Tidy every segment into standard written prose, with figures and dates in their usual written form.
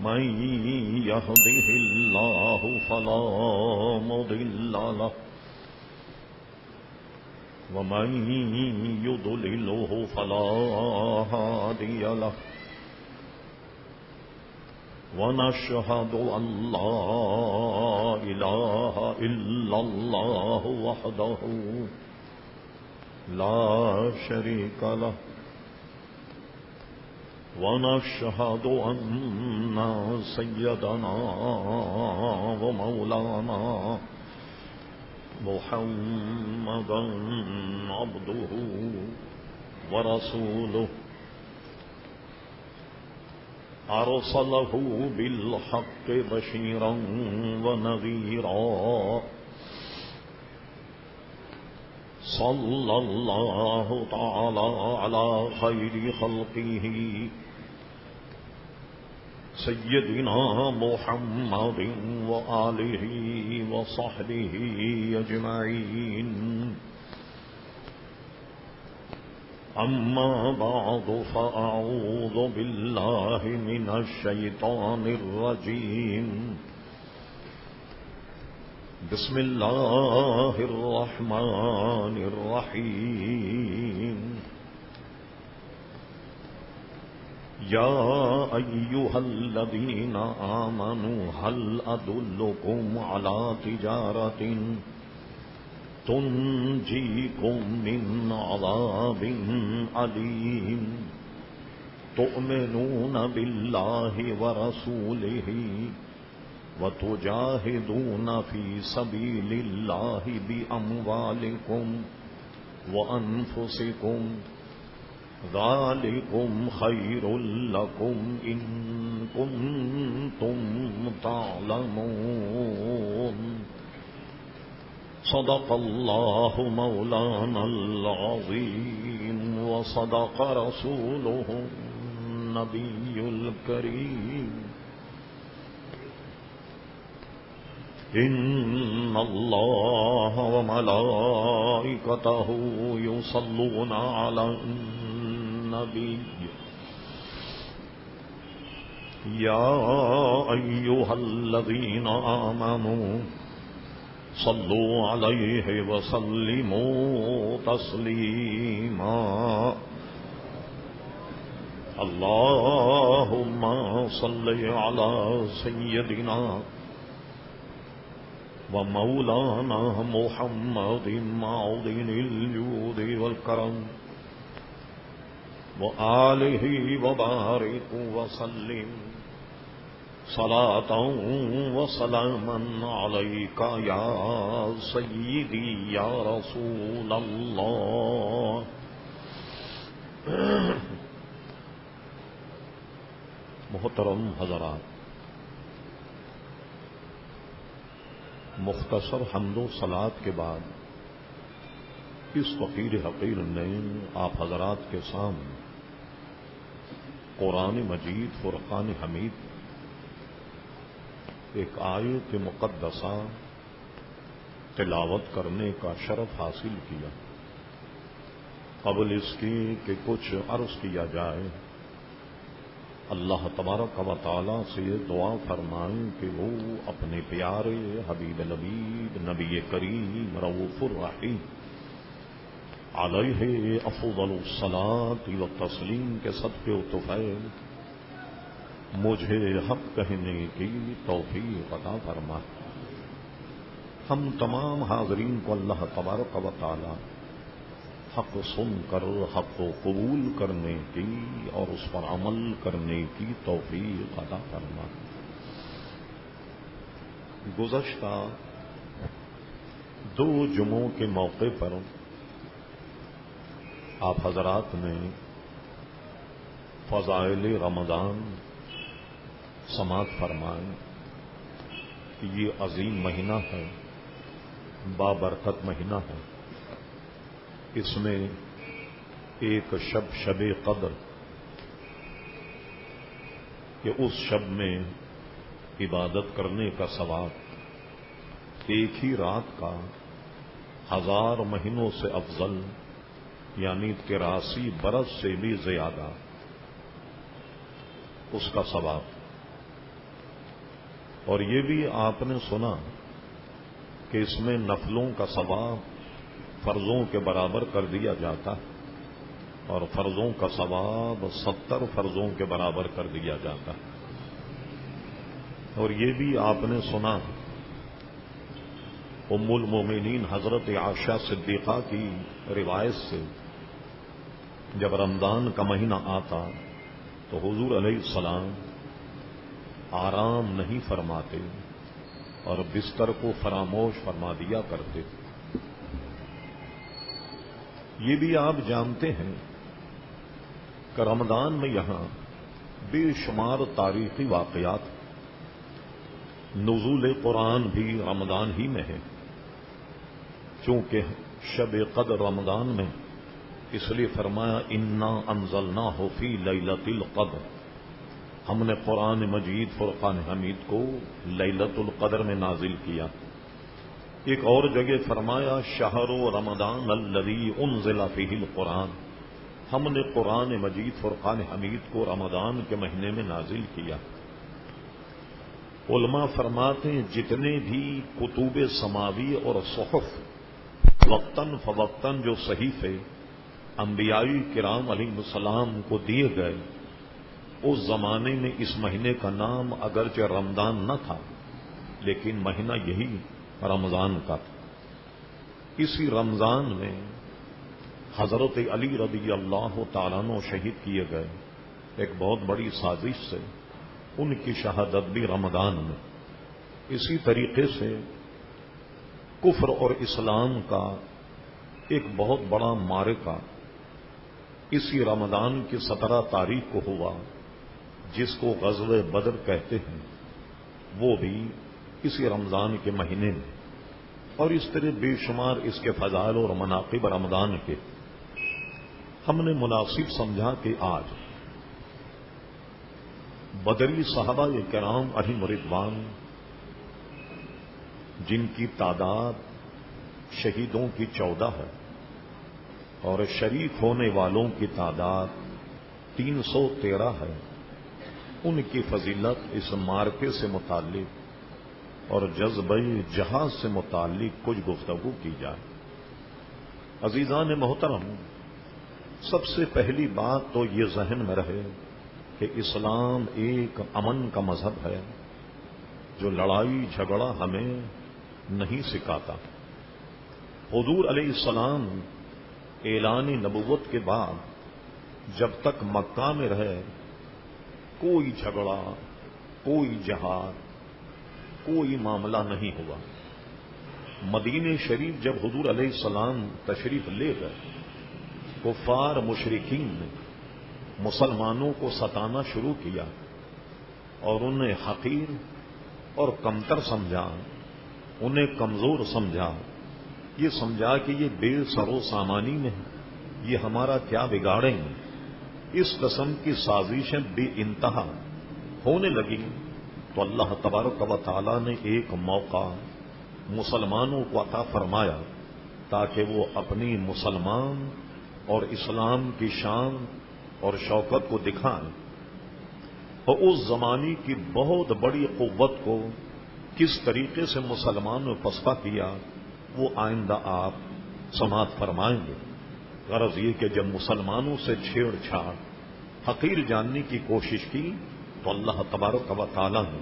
من يهده الله فلا مضل له ومن يضلله فلا هادي له ونشهد أن لا إله إلا الله وحده لا شريك له ونشهد أن سيدنا ومولانا محمدا عبده ورسوله أرسله بالحق بشيرا ونذيرا صلى الله تعالى على خير خلقه سيدنا محمد وآله وصحبه أجمعين أما بعد فأعوذ بالله من الشيطان الرجيم بسم الله الرحمن الرحيم يا أيها الذين آمنوا هل أدلكم على تجارة تنجيكم من عذاب أليم تؤمنون بالله ورسوله وتجاهدون في سبيل الله بأموالكم وأنفسكم ذلكم خير لكم إن كنتم تعلمون صدق الله مولانا العظيم وصدق رسوله النبي الكريم إن الله وملائكته يصلون على النبي يا أيها الذين آمنوا صلوا عليه وسلموا تسليما اللهم صل على سيدنا ومولانا محمد معدن الجود والكرم وآله وبارك وسلم صلاة وسلاما عليك يا سيدي يا رسول الله محترم حضرات، مختصر حمد و صلات کے بعد اس فقیر حقیر نے آپ حضرات کے سامنے قرآن مجید فرقان حمید ایک آیت مقدسہ تلاوت کرنے کا شرف حاصل کیا۔ قبل اس کی کہ کچھ عرض کیا جائے، اللہ تبارک و تعالیٰ سے دعا فرمائیں کہ وہ اپنے پیارے حبیب نبی کریم رؤوف الرحیم علیہ افضل الصلاۃ والتسلیم کے صدقے و طفیل مجھے حق کہنے کی توفیق عطا فرمائے۔ ہم تمام حاضرین کو اللہ تبارک و تعالی حق سن کر حق کو قبول کرنے کی اور اس پر عمل کرنے کی توفیق عطا فرمائے۔ گزشتہ 2 جمعوں کے موقع پر آپ حضرات نے فضائل رمضان سماعت فرمائیں کہ یہ عظیم مہینہ ہے، بابرکت مہینہ ہے۔ اس میں ایک شب قدر کہ اس شب میں عبادت کرنے کا ثواب ایک ہی رات کا 1000 مہینوں سے افضل، یعنی 83 برس سے بھی زیادہ اس کا ثواب۔ اور یہ بھی آپ نے سنا کہ اس میں نفلوں کا ثواب فرضوں کے برابر کر دیا جاتا ہے اور فرضوں کا ثواب 70 فرضوں کے برابر کر دیا جاتا ہے. اور یہ بھی آپ نے سنا ام المومنین حضرت عائشہ صدیقہ کی روایت سے جب رمضان کا مہینہ آتا تو حضور علیہ السلام آرام نہیں فرماتے اور بستر کو فراموش فرما دیا کرتے. یہ بھی آپ جانتے ہیں کہ رمضان میں یہاں بے شمار تاریخی واقعات، نزول قرآن بھی رمضان ہی میں ہے، چونکہ شب قدر رمضان میں، اس لیے فرمایا انا انزلناہ فی لیلۃ القدر، ہم نے قرآن مجید فرقان حمید کو لیلۃ القدر میں نازل کیا. ایک اور جگہ فرمایا شہر رمضان الذی انزل فیہ القرآن، ہم نے قرآن مجید فرقان حمید کو رمضان کے مہینے میں نازل کیا. علماء فرماتے ہیں جتنے بھی کتب سماوی اور صحف وقتاً فوقتاً جو صحیفے انبیاء کرام علیہ السلام کو دیے گئے، اس زمانے میں اس مہینے کا نام اگرچہ رمضان نہ تھا لیکن مہینہ یہی رمضان کا تھا. اسی رمضان میں حضرت علی رضی اللہ تعالیٰ عنہ شہید کیے گئے. ایک بہت بڑی سازش سے ان کی شہادت بھی رمضان میں. اسی طریقے سے کفر اور اسلام کا ایک بہت بڑا معرکہ اسی رمضان کی 17 تاریخ کو ہوا، جس کو غزوہ بدر کہتے ہیں، وہ بھی اسی رمضان کے مہینے میں. اور اس طرح بے شمار اس کے فضائل اور مناقب رمضان کے. ہم نے مناسب سمجھا کہ آج بدری صحابہ کرام علیہم رضوان، جن کی تعداد شہیدوں کی 14 ہے اور شریک ہونے والوں کی تعداد 313 ہے، ان کی فضیلت اس مارکے سے متعلق اور جذبہ جہاد سے متعلق کچھ گفتگو کی جائے. عزیزان محترم، سب سے پہلی بات تو یہ ذہن میں رہے کہ اسلام ایک امن کا مذہب ہے جو لڑائی جھگڑا ہمیں نہیں سکھاتا. حضور علیہ السلام اعلان نبوت کے بعد جب تک مکہ میں رہے کوئی جھگڑا، کوئی جہاد، کوئی معاملہ نہیں ہوا. مدینہ شریف جب حضور علیہ السلام تشریف لے گئے، کفار مشرکین نے مسلمانوں کو ستانا شروع کیا اور انہیں حقیر اور کمتر سمجھا، انہیں کمزور سمجھا، یہ سمجھا کہ یہ بے سر و سامانی میں یہ ہمارا کیا بگاڑیں گے. اس قسم کی سازشیں بے انتہا ہونے لگی تو اللہ تبارک و تعالی نے ایک موقع مسلمانوں کو عطا فرمایا تاکہ وہ اپنی مسلمان اور اسلام کی شان اور شوکت کو دکھائیں اور اس زمانے کی بہت بڑی قوت کو کس طریقے سے مسلمانوں نے پسپا کیا وہ آئندہ آپ سماعت فرمائیں گے. غرض یہ کہ جب مسلمانوں سے چھیڑ چھاڑ، حقیر جاننے کی کوشش کی تو اللہ تبارک و تعالی نے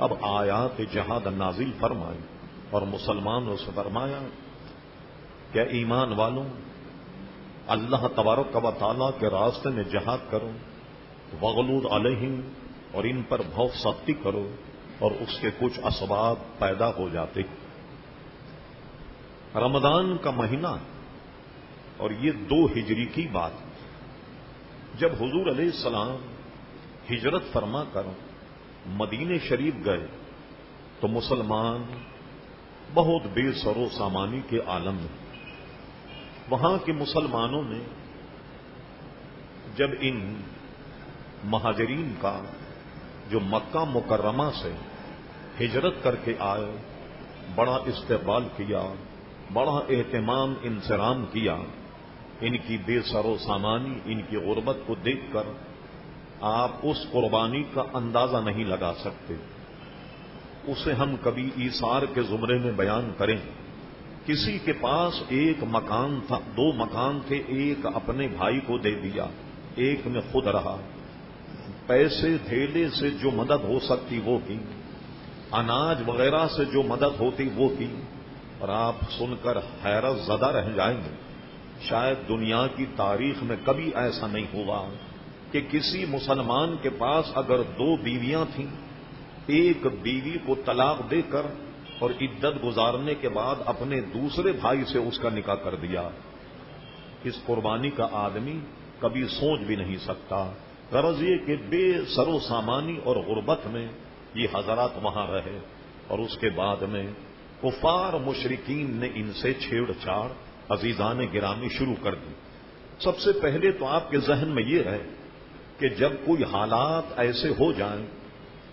اب آیات جہاد نازل فرمائی اور مسلمانوں سے فرمایا کہ ایمان والوں، اللہ تبارک و تعالی کے راستے میں جہاد کرو، وغلظ علیہم، اور ان پر بہت سختی کرو، اور اس کے کچھ اسباب پیدا ہو جاتے. رمضان کا مہینہ اور یہ 2 ہجری کی بات، جب حضور علیہ السلام ہجرت فرما کر مدینہ شریف گئے تو مسلمان بہت بے سر و سامانی کے عالم میں. وہاں کے مسلمانوں نے جب ان مہاجرین کا جو مکہ مکرمہ سے ہجرت کر کے آئے بڑا استقبال کیا، بڑا اہتمام انصرام کیا. ان کی بے سر و سامانی، ان کی غربت کو دیکھ کر آپ اس قربانی کا اندازہ نہیں لگا سکتے. اسے ہم کبھی ایثار کے زمرے میں بیان کریں. کسی کے پاس ایک مکان تھا، 2 مکان تھے، ایک اپنے بھائی کو دے دیا، ایک میں خود رہا. پیسے دھیلے سے جو مدد ہو سکتی وہ کی، اناج وغیرہ سے جو مدد ہوتی وہ کی. اور آپ سن کر حیرت زدہ رہ جائیں گے، شاید دنیا کی تاریخ میں کبھی ایسا نہیں ہوا کہ کسی مسلمان کے پاس اگر 2 بیویاں تھیں، ایک بیوی کو طلاق دے کر اور عدت گزارنے کے بعد اپنے دوسرے بھائی سے اس کا نکاح کر دیا. اس قربانی کا آدمی کبھی سوچ بھی نہیں سکتا. غرض یہ کہ بے سر و سامانی اور غربت میں یہ حضرات وہاں رہے، اور اس کے بعد میں کفار مشرکین نے ان سے چھیڑ چھاڑ عزیزان گرامی شروع کر دی. سب سے پہلے تو آپ کے ذہن میں یہ رہے کہ جب کوئی حالات ایسے ہو جائیں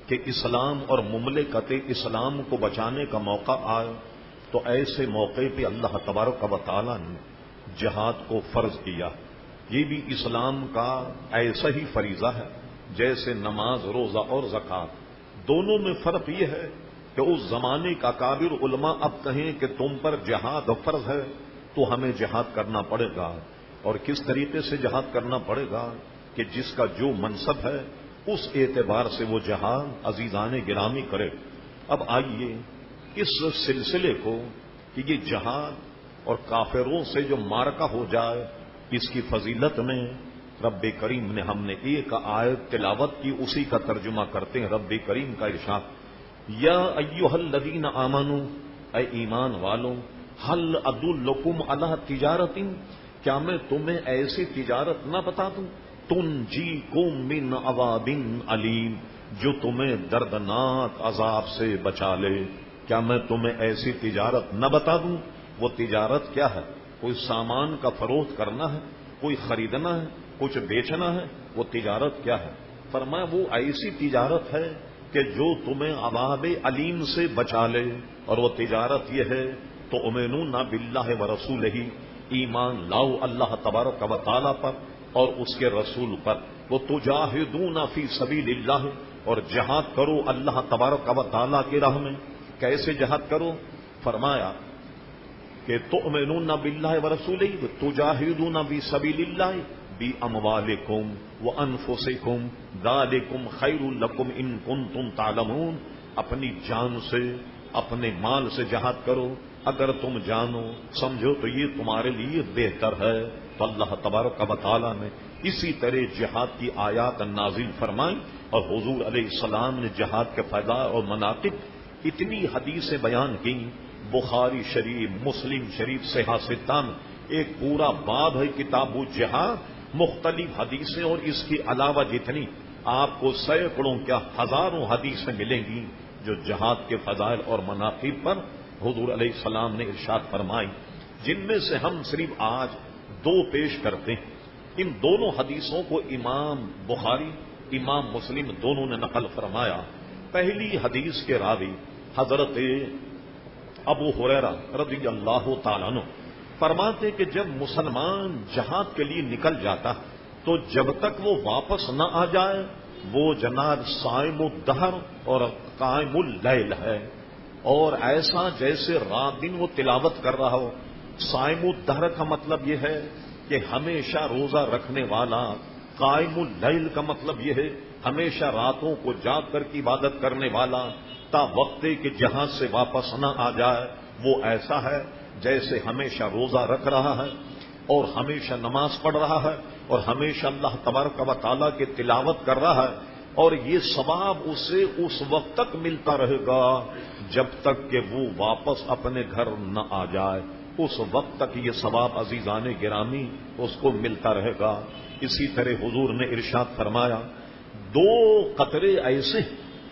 کہ اسلام اور مملکت اسلام کو بچانے کا موقع آئے، تو ایسے موقع پہ اللہ تبارک و تعالی نے جہاد کو فرض کیا. یہ بھی اسلام کا ایسا ہی فریضہ ہے جیسے نماز، روزہ اور زکوٰۃ. دونوں میں فرق یہ ہے کہ اس زمانے کا کابر علماء اب کہیں کہ تم پر جہاد فرض ہے تو ہمیں جہاد کرنا پڑے گا. اور کس طریقے سے جہاد کرنا پڑے گا کہ جس کا جو منصب ہے اس اعتبار سے وہ جہاد عزیزان گرامی کرے. اب آئیے اس سلسلے کو کہ یہ جہاد اور کافروں سے جو مارکا ہو جائے، اس کی فضیلت میں رب کریم نے ہم نے ایک آیت تلاوت کی، اسی کا ترجمہ کرتے ہیں. رب کریم کا ارشاد، یا ایھا الذین آمنوا، اے ایمان والوں، ہل ادلکم علی تجارت، کیا میں تمہیں ایسی تجارت نہ بتا دوں، تنجیکم من عذاب علیم، جو تمہیں دردناک عذاب سے بچا لے. کیا میں تمہیں ایسی تجارت نہ بتا دوں؟ وہ تجارت کیا ہے؟ کوئی سامان کا فروخت کرنا ہے، کوئی خریدنا ہے، کچھ بیچنا ہے. وہ تجارت کیا ہے؟ فرمایا وہ ایسی تجارت ہے کہ جو تمہیں عذاب علیم سے بچا لے. اور وہ تجارت یہ ہے تو تؤمنون باللہ ورسولہ، ایمان لاؤ اللہ تبارک و تعالی پر اور اس کے رسول پر. وہ تجاہدون فی سبیل اللہ، اور جہاد کرو اللہ تبارک و تعالی کی راہ میں. کیسے جہاد کرو؟ فرمایا کہ تؤمنون باللہ ورسولہ تجاہدون فی سبیل اللہ باموالکم وانفسکم ذالکم خیر لکم ان کنتم تعلمون. اپنی جان سے، اپنے مال سے جہاد کرو، اگر تم جانو سمجھو تو یہ تمہارے لیے بہتر ہے. تو اللہ تبارک و تعالی نے اسی طرح جہاد کی آیات نازل فرمائیں، اور حضور علیہ السلام نے جہاد کے فضائل اور مناقب اتنی حدیثیں بیان کی. بخاری شریف، مسلم شریف، صحیح ستہ میں ایک پورا باب ہے کتاب الجہاد، مختلف حدیثیں، اور اس کے علاوہ جتنی آپ کو سینکڑوں کیا ہزاروں حدیثیں ملیں گی جو جہاد کے فضائل اور مناقب پر حضور علیہ السلام نے ارشاد فرمائی، جن میں سے ہم صرف آج 2 پیش کرتے ہیں. ان دونوں حدیثوں کو امام بخاری، امام مسلم دونوں نے نقل فرمایا. پہلی حدیث کے راوی حضرت ابو ہریرہ رضی اللہ تعالیٰ عنہ فرماتے کہ جب مسلمان جہاد کے لیے نکل جاتا تو جب تک وہ واپس نہ آ جائے وہ جناب صائم الدہر اور قائم اللیل ہے، اور ایسا جیسے رات دن وہ تلاوت کر رہا ہو. صائم الدہر کا مطلب یہ ہے کہ ہمیشہ روزہ رکھنے والا. قائم اللیل کا مطلب یہ ہے ہمیشہ راتوں کو جاگ کر کی عبادت کرنے والا تا وقت کہ جہاں سے واپس نہ آ جائے. وہ ایسا ہے جیسے ہمیشہ روزہ رکھ رہا ہے اور ہمیشہ نماز پڑھ رہا ہے اور ہمیشہ اللہ تبارک و تعالیٰ کی تلاوت کر رہا ہے، اور یہ ثواب اسے اس وقت تک ملتا رہے گا جب تک کہ وہ واپس اپنے گھر نہ آ جائے. اس وقت تک یہ ثواب عزیزان گرامی اس کو ملتا رہے گا. اسی طرح حضور نے ارشاد فرمایا 2 قطرے ایسے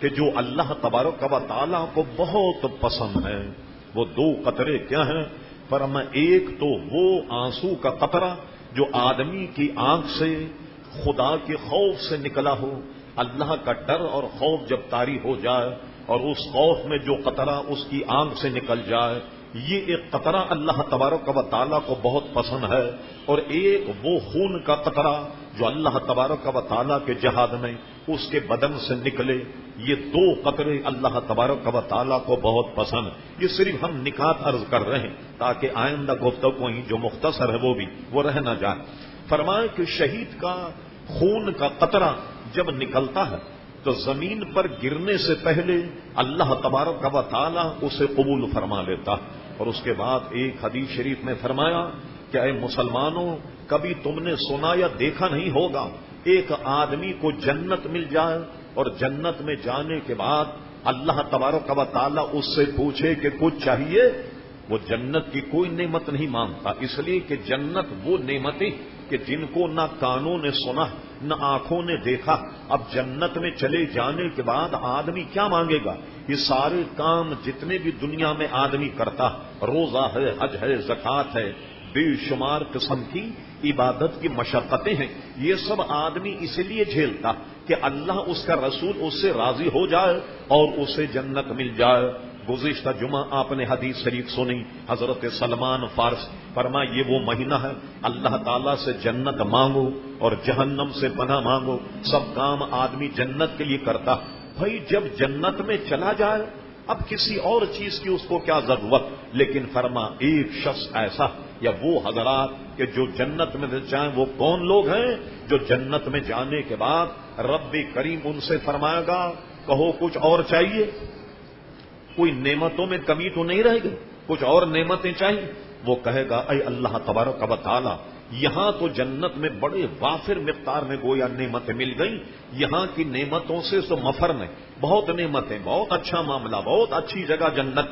کہ جو اللہ تبارک و تعالیٰ کو بہت پسند ہیں. وہ 2 قطرے کیا ہیں؟ فرمایا ایک تو وہ آنسو کا قطرہ جو آدمی کی آنکھ سے خدا کے خوف سے نکلا ہو. اللہ کا ڈر اور خوف جب طاری ہو جائے اور اس خوف میں جو قطرہ اس کی آنکھ سے نکل جائے، یہ ایک قطرہ اللہ تبارک و تعالیٰ کو بہت پسند ہے. اور ایک وہ خون کا قطرہ جو اللہ تبارک و تعالیٰ کے جہاد میں اس کے بدن سے نکلے، یہ 2 قطرے اللہ تبارک و تعالیٰ کو بہت پسند۔ یہ صرف ہم نکات عرض کر رہے ہیں تاکہ آئندہ گفتگو ہی جو مختصر ہے وہ رہ نہ جائے۔ فرمائے کہ شہید کا خون کا قطرہ جب نکلتا ہے تو زمین پر گرنے سے پہلے اللہ تبارک و تعالیٰ اسے قبول فرما لیتا، اور اس کے بعد ایک حدیث شریف میں فرمایا کہ اے مسلمانوں، کبھی تم نے سنا یا دیکھا نہیں ہوگا ایک آدمی کو جنت مل جائے اور جنت میں جانے کے بعد اللہ تبارک و تعالیٰ اس سے پوچھے کہ کچھ چاہیے، وہ جنت کی کوئی نعمت نہیں مانگتا، اس لیے کہ جنت وہ نعمتیں کہ جن کو نہ کانوں نے سنا نہ آنکھوں نے دیکھا۔ اب جنت میں چلے جانے کے بعد آدمی کیا مانگے گا؟ یہ سارے کام جتنے بھی دنیا میں آدمی کرتا، روزہ ہے، حج ہے، زکوٰۃ ہے، بے شمار قسم کی عبادت کی مشقتیں ہیں، یہ سب آدمی اس لیے جھیلتا کہ اللہ اس کا رسول اس سے راضی ہو جائے اور اسے جنت مل جائے۔ گزشتہ جمعہ آپ نے حدیث شریف سنی، حضرت سلمان فارس فرما یہ وہ مہینہ ہے اللہ تعالیٰ سے جنت مانگو اور جہنم سے پناہ مانگو، سب کام آدمی جنت کے لیے کرتا۔ بھائی جب جنت میں چلا جائے اب کسی اور چیز کی اس کو کیا ضرورت؟ لیکن فرما ایک شخص ایسا یا وہ حضرات کہ جو جنت میں جائیں، وہ کون لوگ ہیں؟ جو جنت میں جانے کے بعد رب کریم ان سے فرمائے گا کہو کچھ اور چاہیے، کوئی نعمتوں میں کمی تو نہیں رہے گی، کچھ اور نعمتیں چاہیے؟ وہ کہے گا اے اللہ تبارک و تعالی، یہاں تو جنت میں بڑے وافر مقدار میں گویا نعمتیں مل گئیں، یہاں کی نعمتوں سے تو مفر نہیں، بہت نعمتیں، بہت اچھا معاملہ، بہت اچھی جگہ جنت،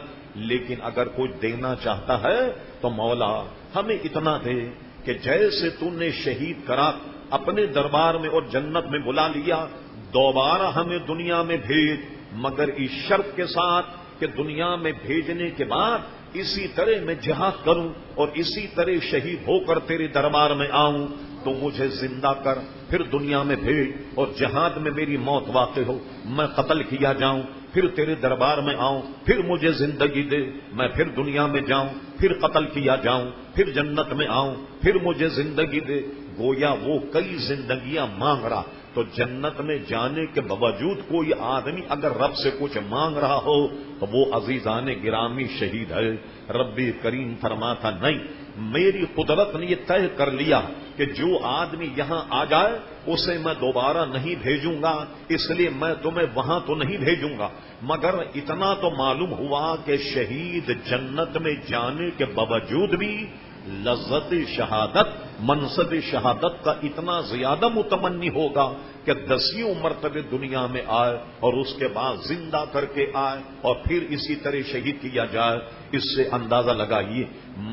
لیکن اگر کوئی دینا چاہتا ہے تو مولا ہمیں اتنا دے کہ جیسے تو نے شہید کرا اپنے دربار میں اور جنت میں بلا لیا، دوبارہ ہمیں دنیا میں بھیج، مگر اس شرط کے ساتھ کہ دنیا میں بھیجنے کے بعد اسی طرح میں جہاد کروں اور اسی طرح شہید ہو کر تیرے دربار میں آؤں، تو مجھے زندہ کر، پھر دنیا میں بھیج، اور جہاد میں میری موت واقع ہو، میں قتل کیا جاؤں، پھر تیرے دربار میں آؤں، پھر مجھے زندگی دے، میں پھر دنیا میں جاؤں، پھر قتل کیا جاؤں، پھر جنت میں آؤں، پھر مجھے زندگی دے۔ گویا وہ کئی زندگیاں مانگ رہا، تو جنت میں جانے کے باوجود کوئی آدمی اگر رب سے کچھ مانگ رہا ہو تو وہ عزیزان گرامی شہید ہے۔ رب کریم فرماتا نہیں، میری قدرت نے یہ طے کر لیا کہ جو آدمی یہاں آ جائے اسے میں دوبارہ نہیں بھیجوں گا، اس لیے میں تمہیں وہاں تو نہیں بھیجوں گا، مگر اتنا تو معلوم ہوا کہ شہید جنت میں جانے کے باوجود بھی لذت شہادت، منصب شہادت کا اتنا زیادہ متمنی ہوگا کہ 10 مرتبے دنیا میں آئے اور اس کے بعد زندہ کر کے آئے اور پھر اسی طرح شہید کیا جائے۔ اس سے اندازہ لگائیے،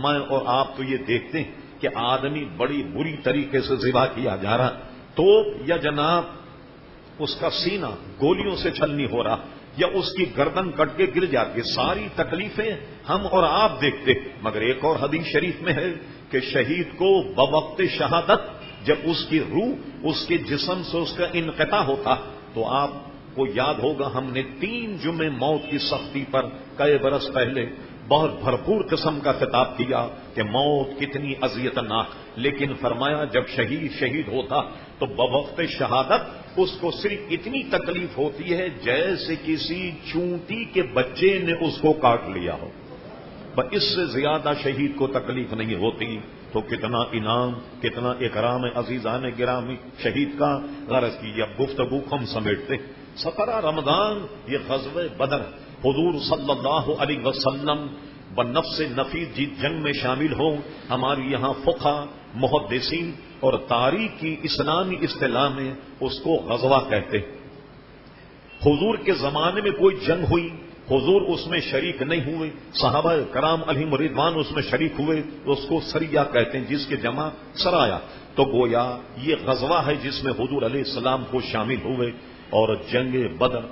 میں اور آپ تو یہ دیکھتے ہیں کہ آدمی بڑی بری طریقے سے ذبح کیا جا رہا، تو یا جناب اس کا سینہ گولیوں سے چھلنی ہو رہا، یا اس کی گردن کٹ کے گر جاتی، ساری تکلیفیں ہم اور آپ دیکھتے، مگر ایک اور حدیث شریف میں ہے کہ شہید کو بوقت شہادت جب اس کی روح اس کے جسم سے اس کا انقطاع ہوتا، تو آپ کو یاد ہوگا ہم نے 3 جمعے موت کی سختی پر کئی برس پہلے بہت بھرپور قسم کا خطاب کیا کہ موت کتنی اذیت ناک، لیکن فرمایا جب شہید ہوتا تو بوقت شہادت اس کو صرف اتنی تکلیف ہوتی ہے جیسے کسی چونٹی کے بچے نے اس کو کاٹ لیا ہو، بس اس سے زیادہ شہید کو تکلیف نہیں ہوتی۔ تو کتنا انعام، کتنا اکرام عزیزان گرامی شہید کا۔ غرض کی اب گفتگو ہم سمیٹتے، 17 رمضان یہ غزوہ بدر، حضور صلی اللہ علیہ وسلم بنفس نفیس جی جنگ میں شامل ہوں۔ ہماری یہاں فقہ، محدثین اور تاریخ کی اسلامی اصطلاح میں اس کو غزوہ کہتے۔ حضور کے زمانے میں کوئی جنگ ہوئی، حضور اس میں شریک نہیں ہوئے، صحابہ کرام علیہم رضوان اس میں شریک ہوئے، تو اس کو سریہ کہتے ہیں، جس کے جمع سرایا۔ تو گویا یہ غزوہ ہے جس میں حضور علیہ السلام کو شامل ہوئے۔ اور جنگ بدر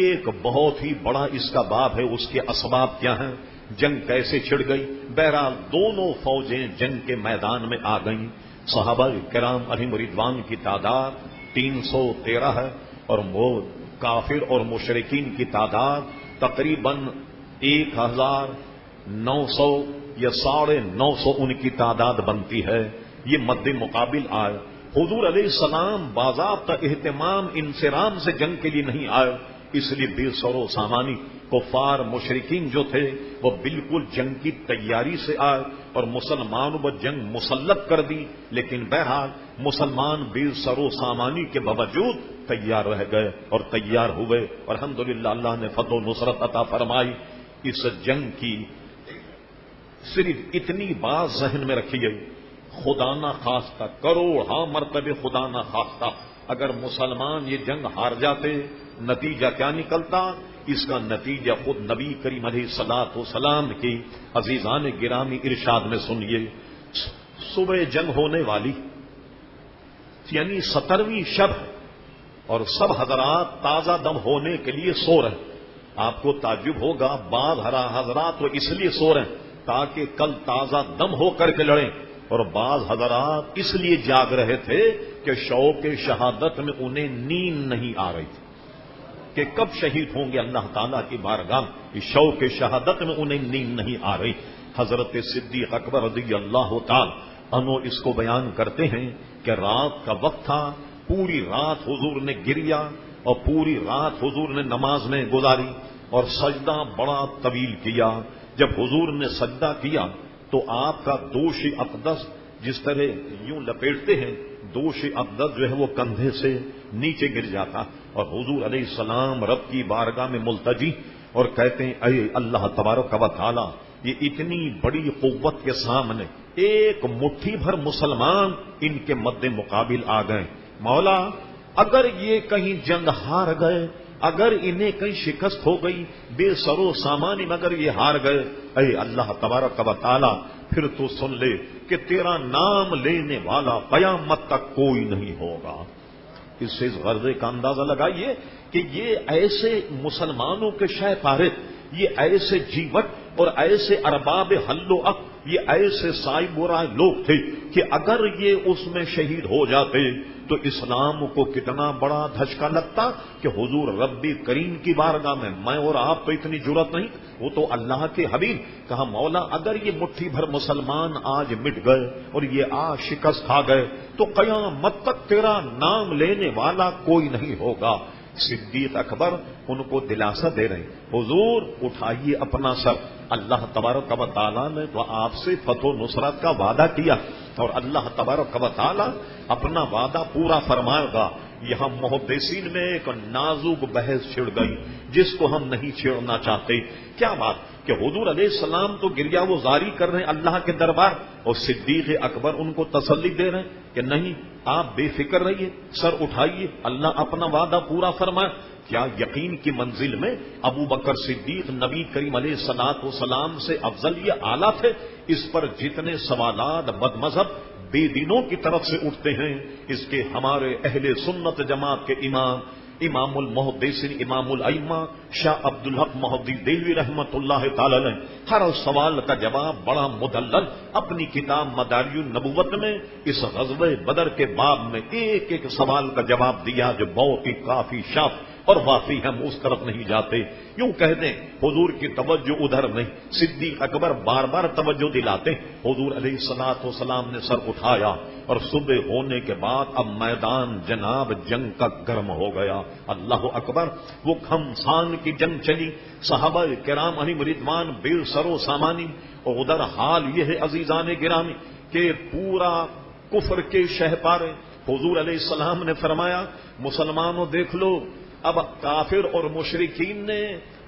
ایک بہت ہی بڑا اس کا باب ہے، اس کے اسباب کیا ہیں، جنگ کیسے چھڑ گئی۔ بہرحال دونوں فوجیں جنگ کے میدان میں آ گئیں۔ صحابہ کرام علیہم رضوان کی تعداد 313 ہے، اور کافر اور مشرکین کی تعداد تقریباً 1900 یا 950 ان کی تعداد بنتی ہے۔ یہ مد مقابل آئے۔ حضور علیہ السلام باضابطہ اہتمام انصرام سے جنگ کے لیے نہیں آئے، اس لیے بے سر و سامانی کفار مشرکین جو تھے وہ بالکل جنگ کی تیاری سے آئے اور مسلمانوں پر جنگ مسلط کر دی، لیکن بہرحال مسلمان بے سر و سامانی کے باوجود تیار رہ گئے اور تیار ہوئے، اور الحمدللہ اللہ نے فتح و نصرت عطا فرمائی۔ اس جنگ کی صرف اتنی بات ذہن میں رکھی گئی، خدا نہ خواستہ، کروڑ مرتبہ خدا نہ خواستہ اگر مسلمان یہ جنگ ہار جاتے، نتیجہ کیا نکلتا؟ اس کا نتیجہ خود نبی کریم علیہ الصلوۃ والسلام کی عزیزان گرامی ارشاد میں سنیے۔ صبح جنگ ہونے والی یعنی 17ویں شب ہے اور سب حضرات تازہ دم ہونے کے لیے سو رہے ہیں۔ آپ کو تعجب ہوگا، بعض حضرات تو اس لیے سو رہے ہیں تاکہ کل تازہ دم ہو کر کے لڑیں، اور بعض حضرات اس لیے جاگ رہے تھے کہ شوق شہادت میں انہیں نیند نہیں آ رہی تھی کہ کب شہید ہوں گے اللہ تعالیٰ کی بارگاہ میں، اس شوق شہادت میں انہیں نیند نہیں آ رہی۔ حضرت صدیق اکبر رضی اللہ تعالی عنہ اس کو بیان کرتے ہیں کہ رات کا وقت تھا، پوری رات حضور نے گریا اور پوری رات حضور نے نماز میں گزاری اور سجدہ بڑا طویل کیا۔ جب حضور نے سجدہ کیا تو آپ کا دوش اقدس جس طرح یوں لپیٹتے ہیں، دوش اقدس جو ہے وہ کندھے سے نیچے گر جاتا، اور حضور علیہ السلام رب کی بارگاہ میں ملتجی اور کہتے ہیں اے اللہ تبارک و تعالی، یہ اتنی بڑی قوت کے سامنے ایک مٹھی بھر مسلمان ان کے مد مقابل آ گئے، مولا اگر یہ کہیں جنگ ہار گئے، اگر انہیں کہیں شکست ہو گئی، بے سر و سامانی مگر یہ ہار گئے، اے اللہ تبارک و تعالی پھر تو سن لے کہ تیرا نام لینے والا قیامت تک کوئی نہیں ہوگا۔ اس سے اس غرضے کا اندازہ لگائیے کہ یہ ایسے مسلمانوں کے شہ پارت، یہ ایسے جیوٹ اور ایسے ارباب حل و عقد، یہ ایسے صاحب برائے لوگ تھے کہ اگر یہ اس میں شہید ہو جاتے تو اسلام کو کتنا بڑا دھچکا لگتا کہ حضور ربی کریم کی بارگاہ میں اور آپ تو اتنی جرت نہیں، وہ تو اللہ کے حبیب، کہا مولا اگر یہ مٹھی بھر مسلمان آج مٹ گئے اور یہ آج شکست کھا گئے تو قیامت تک تیرا نام لینے والا کوئی نہیں ہوگا۔ صدیق اکبر ان کو دلاسا دے رہے ہیں، حضور اٹھائیے اپنا سر، اللہ تبارک و تعالیٰ نے تو آپ سے فتح و نصرت کا وعدہ کیا اور اللہ تبارک و تعالیٰ اپنا وعدہ پورا فرمائے گا۔ یہاں محدثین میں ایک نازک بحث چھڑ گئی جس کو ہم نہیں چھیڑنا چاہتے۔ کیا بات کہ حضور علیہ السلام تو گریہ وزاری کر رہے ہیں اللہ کے دربار، اور صدیق اکبر ان کو تسلی دے رہے ہیں کہ نہیں آپ بے فکر رہیے، سر اٹھائیے، اللہ اپنا وعدہ پورا فرمائے۔ کیا یقین کی منزل میں ابو بکر صدیق نبی کریم علیہ الصلوۃ والسلام سے افضل یہ اعلیٰ تھے؟ اس پر جتنے سوالات بد مذہب بے دینوں کی طرف سے اٹھتے ہیں، اس کے ہمارے اہل سنت جماعت کے امام المحدثین امام الائمہ شاہ عبدالحق محدث دہلوی رحمۃ اللہ تعالی علیہ ہر سوال کا جواب بڑا مدلل اپنی کتاب مداری النبوت میں اس غزوہ بدر کے باب میں ایک ایک سوال کا جواب دیا جو بہت ہی کافی شاف اور واقعی ہم اس طرف نہیں جاتے۔ یوں کہہ دیں حضور کی توجہ ادھر نہیں، صدیق اکبر بار بار توجہ دلاتے، حضور علیہ الصلوۃ والسلام نے سر اٹھایا اور صبح ہونے کے بعد اب میدان جناب جنگ کا گرم ہو گیا۔ اللہ اکبر، وہ گھمسان کی جنگ چلی، صحابہ کرام علیہم رضوان بے سر و سامانی، اور ادھر حال یہ ہے عزیزان گرامی کہ پورا کفر کے شہ پارے۔ حضور علیہ السلام نے فرمایا مسلمانوں دیکھ لو، اب کافر اور مشرکین نے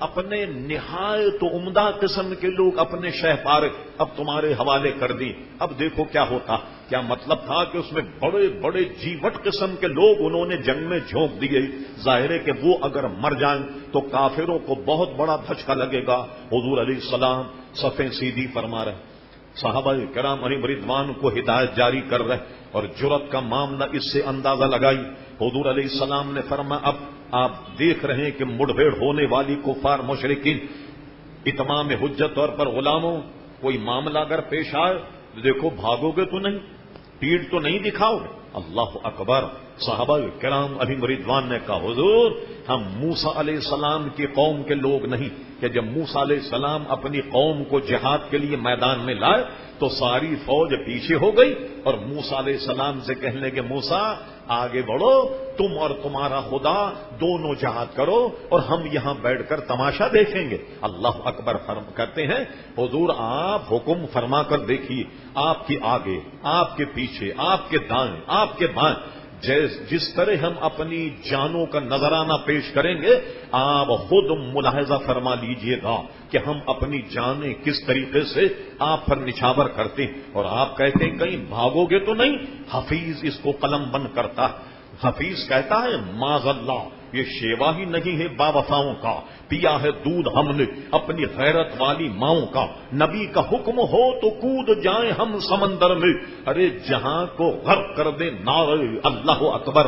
اپنے نہایت عمدہ قسم کے لوگ اپنے شہ پارے اب تمہارے حوالے کر دی، اب دیکھو کیا ہوتا۔ کیا مطلب تھا کہ اس میں بڑے بڑے جیوٹ قسم کے لوگ انہوں نے جنگ میں جھونک دیے، ظاہر ہے کہ وہ اگر مر جائیں تو کافروں کو بہت بڑا دھچکا لگے گا۔ حضور علیہ السلام صفیں سیدھی فرما رہے، صحابہ کرام علیہم رضوان کو ہدایت جاری کر رہے، اور جرت کا معاملہ اس سے اندازہ لگائی۔ حضور علیہ السلام نے فرمایا اب آپ دیکھ رہے ہیں کہ مڑبھیڑ ہونے والی کفار مشرکین اتمام حجت طور پر غلاموں، کوئی معاملہ اگر پیش آئے تو دیکھو بھاگو گے تو نہیں، پیٹھ تو نہیں دکھاؤ گے، اللہ اکبر. صحابہ کرام علیہم رضوان نے کہا حضور ہم موسیٰ علیہ السلام کی قوم کے لوگ نہیں کہ جب موسیٰ علیہ السلام اپنی قوم کو جہاد کے لیے میدان میں لائے تو ساری فوج پیچھے ہو گئی اور موسیٰ علیہ السلام سے کہنے لگے موسیٰ آگے بڑھو تم اور تمہارا خدا دونوں جہاد کرو اور ہم یہاں بیٹھ کر تماشا دیکھیں گے. اللہ اکبر کرتے ہیں حضور آپ حکم فرما کر دیکھیے آپ کے آگے آپ کے پیچھے آپ کے دائیں آپ کے بائیں جس طرح ہم اپنی جانوں کا نذرانہ پیش کریں گے آپ خود ملاحظہ فرما لیجئے گا کہ ہم اپنی جانیں کس طریقے سے آپ پر نچھاور کرتے ہیں. اور آپ کہتے ہیں کہیں بھاگو گے تو نہیں. حفیظ اس کو قلم بند کرتا. حفیظ کہتا ہے معاذ اللہ یہ شیوا ہی نہیں ہے با وفاؤں کا پیا ہے دودھ ہم نے اپنی غیرت والی ماؤں کا. نبی کا حکم ہو تو کود جائیں ہم سمندر میں ارے جہاں کو غرق کر دے نعرہ اللہ اکبر.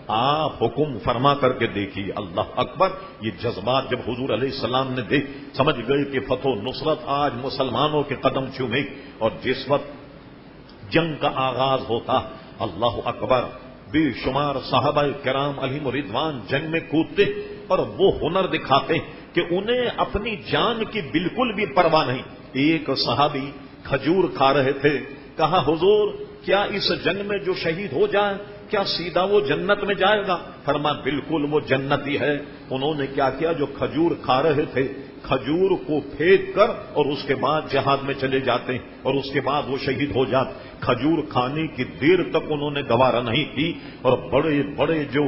آپ حکم فرما کر کے دیکھیے اللہ اکبر. یہ جذبات جب حضور علیہ السلام نے دیکھ سمجھ گئے کہ فتح و نصرت آج مسلمانوں کے قدم چومے. اور جس وقت جنگ کا آغاز ہوتا اللہ اکبر بے شمار صحابہ کرام علیہم رضوان جنگ میں کودتے اور وہ ہنر دکھاتے کہ انہیں اپنی جان کی بالکل بھی پرواہ نہیں. ایک صحابی کھجور کھا رہے تھے. کہا حضور کیا اس جنگ میں جو شہید ہو جائے کیا سیدھا وہ جنت میں جائے گا؟ فرمایا بالکل وہ جنتی ہے. انہوں نے کیا کیا جو کھجور کھا رہے تھے کھجور کو پھینک کر اور اس کے بعد جہاد میں چلے جاتے اور اس کے بعد وہ شہید ہو جاتے. کھجور کھانے کی دیر تک انہوں نے گوارا نہیں کی اور بڑے بڑے جو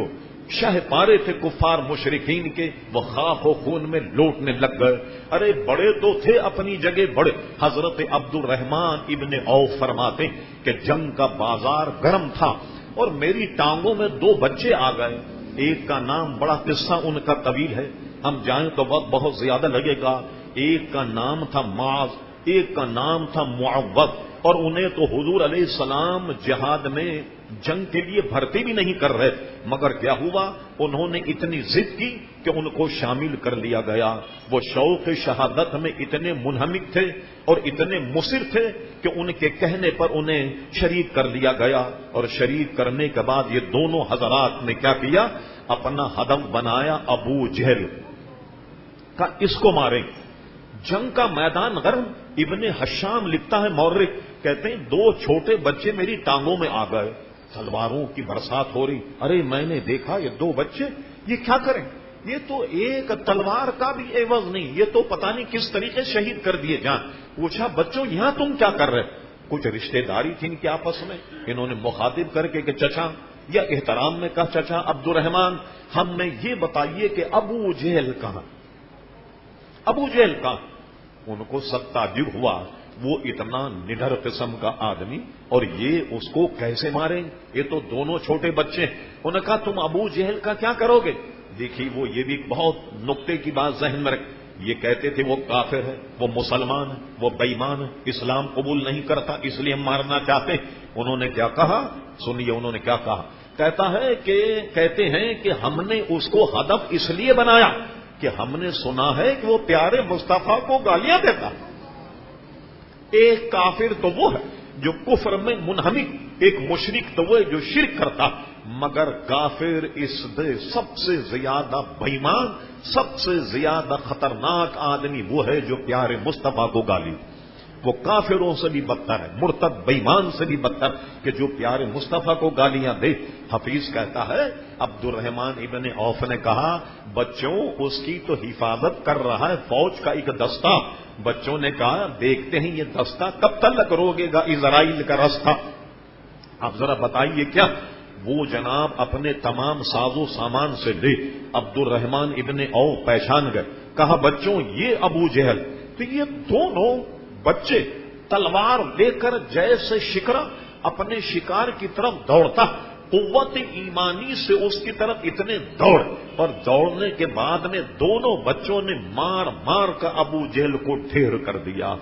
شہ پارے تھے کفار مشرکین کے وہ خاک و خون میں لوٹنے لگ گئے. ارے بڑے تو تھے اپنی جگہ بڑے. حضرت عبد الرحمان ابن عوف فرماتے کہ جنگ کا بازار گرم تھا اور میری ٹانگوں میں 2 بچے آ گئے. ایک کا نام بڑا قصہ ان کا طویل ہے ہم جائیں تو وقت بہت زیادہ لگے گا. ایک کا نام تھا معاذ ایک کا نام تھا معوذ اور انہیں تو حضور علیہ السلام جہاد میں جنگ کے لیے بھرتی بھی نہیں کر رہے مگر کیا ہوا انہوں نے اتنی ضد کی کہ ان کو شامل کر لیا گیا. وہ شوق شہادت میں اتنے منہمک تھے اور اتنے مصر تھے کہ ان کے کہنے پر انہیں شریک کر لیا گیا. اور شریک کرنے کے بعد یہ دونوں حضرات نے کیا کیا اپنا ہدف بنایا ابو جہل کا اس کو ماریں. جنگ کا میدان گرم. ابن حشام لکھتا ہے مورخ کہتے ہیں 2 چھوٹے بچے میری ٹانگوں میں آ گئے. تلواروں کی برسات ہو رہی. ارے میں نے دیکھا یہ 2 بچے یہ کیا کریں یہ تو ایک تلوار کا بھی عوض نہیں یہ تو پتہ نہیں کس طریقے شہید کر دیے جان. پوچھا بچوں یہاں تم کیا کر رہے؟ کچھ رشتہ داری تھی ان کے آپس میں. انہوں نے مخاطب کر کے کہ چچا یا احترام میں کہا چچا عبد الرحمان ہم نے یہ بتائیے کہ ابو جہل کہاں. ابو جہل کا ان کو سب تعجب ہوا وہ اتنا نڈر قسم کا آدمی اور یہ اس کو کیسے ماریں یہ تو دونوں چھوٹے بچے. انہوں نے کہا تم ابو جہل کا کیا کرو گے؟ دیکھیے وہ یہ بھی بہت نقطے کی بات ذہن میں رکھ. یہ کہتے تھے وہ کافر ہے وہ مسلمان ہے وہ بے ایمان ہے اسلام قبول نہیں کرتا اس لیے ہم مارنا چاہتے ہیں. انہوں نے کیا کہا سنیے انہوں نے کیا کہا. کہتے ہیں کہ ہم نے اس کو ہدف اس لیے بنایا کہ ہم نے سنا ہے کہ وہ پیارے مصطفیٰ کو گالیاں دیتا. ایک کافر تو وہ ہے جو کفر میں منہمک ایک مشرک تو وہ ہے جو شرک کرتا مگر کافر اس دے سب سے زیادہ بے ایمان سب سے زیادہ خطرناک آدمی وہ ہے جو پیارے مصطفیٰ کو گالی. وہ کافروں سے بھی بدتر ہے مرتد بے ایمان سے بھی بدتر کہ جو پیارے مصطفیٰ کو گالیاں دے. حفیظ کہتا ہے عبد الرحمان ابن عوف نے کہا بچوں اس کی تو حفاظت کر رہا ہے فوج کا ایک دستہ. بچوں نے کہا دیکھتے ہیں یہ دستہ کب تک روکے گا اسرائیل کا رستہ. آپ ذرا بتائیے کیا. وہ جناب اپنے تمام ساز و سامان سے لے عبد الرحمان ابن عوف پہچان گئے. کہا بچوں یہ ابو جہل. تو یہ دونوں بچے تلوار لے کر جیسے شکرا اپنے شکار کی طرف دوڑتا قوت ایمانی سے اس کی طرف اتنے دوڑ اور دوڑنے کے بعد میں دونوں بچوں نے مار مار کر ابو جہل کو ڈھیر کر دیا.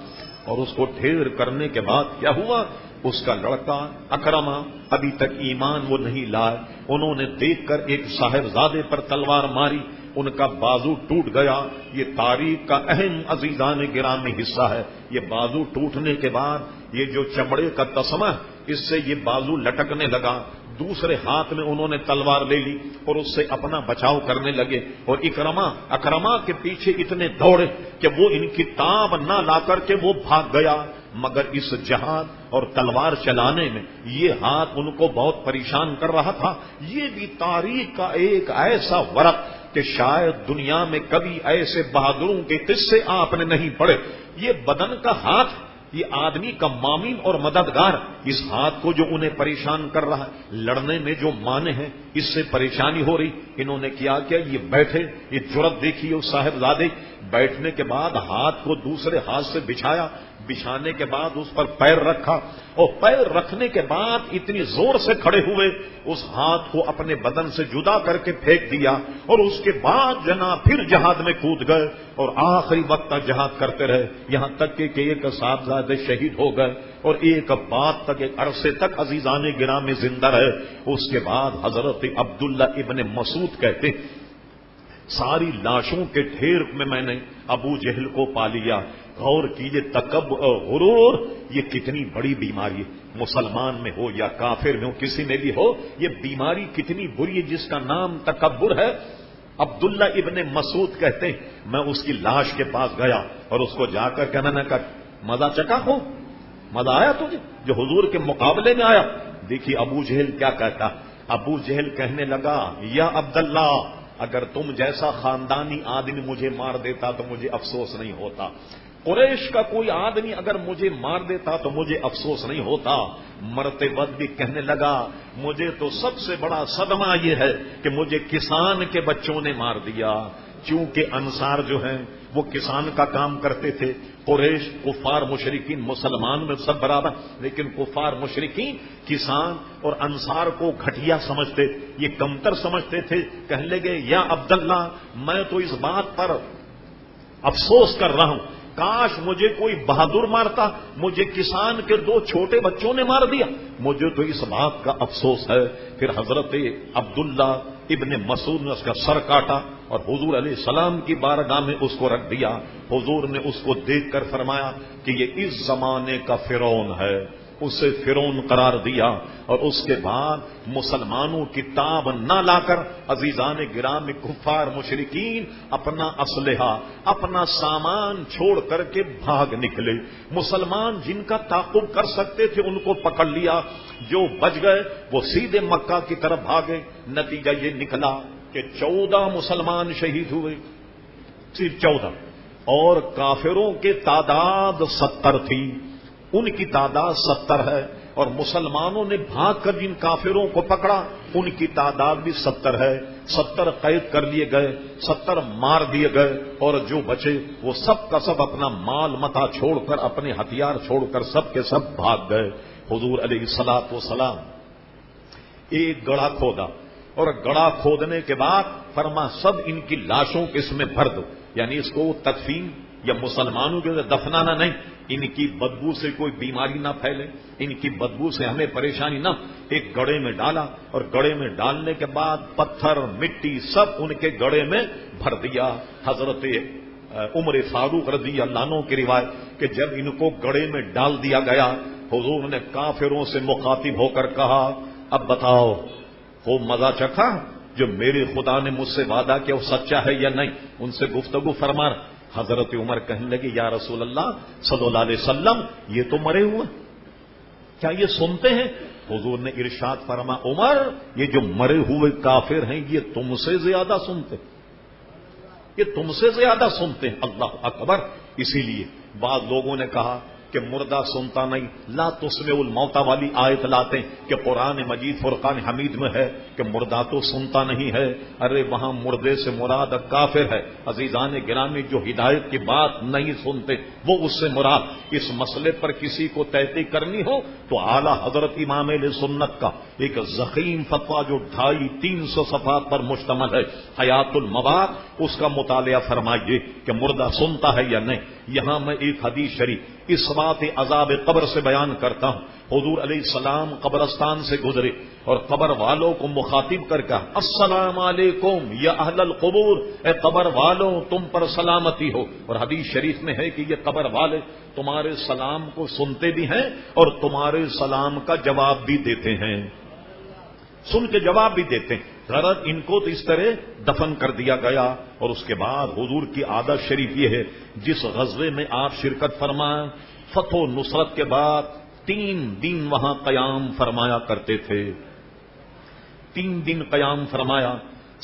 اور اس کو ڈھیر کرنے کے بعد کیا ہوا اس کا لڑکا اکرما ابھی تک ایمان وہ نہیں لائے. انہوں نے دیکھ کر ایک صاحبزادے پر تلوار ماری ان کا بازو ٹوٹ گیا. یہ تاریخ کا اہم عزیزان گرامی حصہ ہے. یہ بازو ٹوٹنے کے بعد یہ جو چمڑے کا تسمہ اس سے یہ بازو لٹکنے لگا. دوسرے ہاتھ میں انہوں نے تلوار لے لی اور اس سے اپنا بچاؤ کرنے لگے، اور اکرما کے پیچھے اتنے دوڑے کہ وہ ان کی تاب نہ لا کر کے وہ بھاگ گیا، مگر اس جہاد اور تلوار چلانے میں یہ ہاتھ ان کو بہت پریشان کر رہا تھا۔ یہ بھی تاریخ کا ایک ایسا ورق کہ شاید دنیا میں کبھی ایسے بہادروں کے قصے آپ نے نہیں پڑھے۔ یہ بدن کا ہاتھ، یہ آدمی کا معاون اور مددگار، اس ہاتھ کو جو انہیں پریشان کر رہا ہے، لڑنے میں جو مانے ہیں اس سے پریشانی ہو رہی، انہوں نے کیا یہ بیٹھے، یہ جرأت دیکھیے اس صاحبزادے، بیٹھنے کے بعد ہاتھ کو دوسرے ہاتھ سے بچھایا، بچھانے کے بعد اس پر پیر رکھا، اور پیر رکھنے کے بعد اتنی زور سے کھڑے ہوئے اس ہاتھ کو اپنے بدن سے جدا کر کے پھینک دیا، اور اس کے بعد جناب پھر جہاد میں کود گئے اور آخری وقت تک جہاد کرتے رہے، یہاں تک کہ ایک صاحبزادے شہید ہو گئے اور ایک بات تک، ایک عرصے تک عزیزان گرامی زندہ رہے۔ اس کے بعد حضرت عبداللہ ابن مسعود کہتے ساری لاشوں کے ڈھیر میں نے ابو جہل کو پا لیا۔ غور کیجیے، تکبر اور غرور یہ کتنی بڑی بیماری ہے، مسلمان میں ہو یا کافر میں ہو، کسی میں بھی ہو، یہ بیماری کتنی بری ہے جس کا نام تکبر ہے۔ عبداللہ ابن مسعود کہتے ہیں میں اس کی لاش کے پاس گیا اور اس کو جا کر کہنا نہ کر مزہ چکا ہو، مزہ آیا تجھے جو حضور کے مقابلے میں آیا؟ دیکھیے ابو جہل کیا کہتا، ابو جہل کہنے لگا یا عبداللہ، اگر تم جیسا خاندانی آدمی مجھے مار دیتا تو مجھے افسوس نہیں ہوتا، قریش کا کوئی آدمی اگر مجھے مار دیتا تو مجھے افسوس نہیں ہوتا۔ مرتے وقت بھی کہنے لگا مجھے تو سب سے بڑا صدمہ یہ ہے کہ مجھے کسان کے بچوں نے مار دیا، چونکہ انصار جو ہیں وہ کسان کا کام کرتے تھے، قریش کفار مشرکین مسلمان میں سب برابر، لیکن کفار مشرکین کسان اور انصار کو گھٹیا سمجھتے، یہ کمتر سمجھتے تھے۔ کہنے لگے یا عبداللہ، میں تو اس بات پر افسوس کر رہا ہوں، کاش مجھے کوئی بہادر مارتا، مجھے کسان کے 2 چھوٹے بچوں نے مار دیا، مجھے تو اس بات کا افسوس ہے۔ پھر حضرت عبداللہ ابن مسعود نے اس کا سر کاٹا اور حضور علیہ السلام کی بارگاہ میں اس کو رکھ دیا۔ حضور نے اس کو دیکھ کر فرمایا کہ یہ اس زمانے کا فرعون ہے، اسے فرعون قرار دیا، اور اس کے بعد مسلمانوں کی تاب نہ لا کر عزیزان گرامی کفار مشرکین اپنا اسلحہ، اپنا سامان چھوڑ کر کے بھاگ نکلے۔ مسلمان جن کا تعاقب کر سکتے تھے ان کو پکڑ لیا، جو بچ گئے وہ سیدھے مکہ کی طرف بھاگے۔ نتیجہ یہ نکلا کہ 14 مسلمان شہید ہوئے، صرف 14، اور کافروں کے تعداد 70 تھی، ان کی تعداد 70 ہے، اور مسلمانوں نے بھاگ کر جن کافروں کو پکڑا ان کی تعداد بھی 70 ہے۔ 70 قید کر لیے گئے، 70 مار دیے گئے، اور جو بچے وہ سب کا سب اپنا مال متا چھوڑ کر، اپنے ہتھیار چھوڑ کر سب کے سب بھاگ گئے۔ حضور علیہ الصلوۃ والسلام ایک گڑھا کھودا، اور گڑھا کھودنے کے بعد فرما سب ان کی لاشوں کو اس میں بھر دو، یعنی اس کو تدفین یا مسلمانوں کے دفنانا نہیں، ان کی بدبو سے کوئی بیماری نہ پھیلے، ان کی بدبو سے ہمیں پریشانی نہ۔ ایک گڑھے میں ڈالا، اور گڑھے میں ڈالنے کے بعد پتھر مٹی سب ان کے گڑھے میں بھر دیا۔ حضرت عمر فاروق رضی اللہ عنہ کی روایت کہ جب ان کو گڑھے میں ڈال دیا گیا، حضور نے کافروں سے مخاطب ہو کر کہا اب بتاؤ خوب مزہ چکھا، جو میرے خدا نے مجھ سے وعدہ کیا وہ سچا ہے یا نہیں؟ ان سے گفتگو فرما۔ حضرت عمر کہنے لگے یا رسول اللہ صلی اللہ علیہ وسلم یہ تو مرے ہوئے، کیا یہ سنتے ہیں؟ حضور نے ارشاد فرما عمر یہ جو مرے ہوئے کافر ہیں یہ تم سے زیادہ سنتے، یہ تم سے زیادہ سنتے ہیں۔ اللہ اکبر۔ اسی لیے بعض لوگوں نے کہا کہ مردہ سنتا نہیں، لا تسمع الموتى والی آیت لاتے ہیں کہ قرآن مجید فرقان حمید میں ہے کہ مردہ تو سنتا نہیں ہے۔ ارے وہاں مردے سے مراد کافر ہے۔ عزیزان گرامی جو ہدایت کی بات نہیں سنتے وہ اس سے مراد۔ اس مسئلے پر کسی کو تحقیق کرنی ہو تو اعلیٰ حضرت امام اہل سنت کا ایک ضخیم فتویٰ جو 250-300 صفحات پر مشتمل ہے، حیات المواد، اس کا مطالعہ فرمائیے کہ مردہ سنتا ہے یا نہیں۔ یہاں میں ایک حدیث شریف اس بات عذاب قبر سے بیان کرتا ہوں۔ حضور علیہ السلام قبرستان سے گزرے اور قبر والوں کو مخاطب کر کہا السلام علیکم یا اہل القبور، اے قبر والوں تم پر سلامتی ہو۔ اور حدیث شریف میں ہے کہ یہ قبر والے تمہارے سلام کو سنتے بھی ہیں اور تمہارے سلام کا جواب بھی دیتے ہیں۔ سن کے جواب بھی دیتے ہیں. غرض ان کو تو اس طرح دفن کر دیا گیا. اور اس کے بعد حضور کی عادت شریف یہ ہے، جس غزوے میں آپ شرکت فرمائیں، فتح و نصرت کے بعد 3 دن وہاں قیام فرمایا کرتے تھے. 3 دن قیام فرمایا،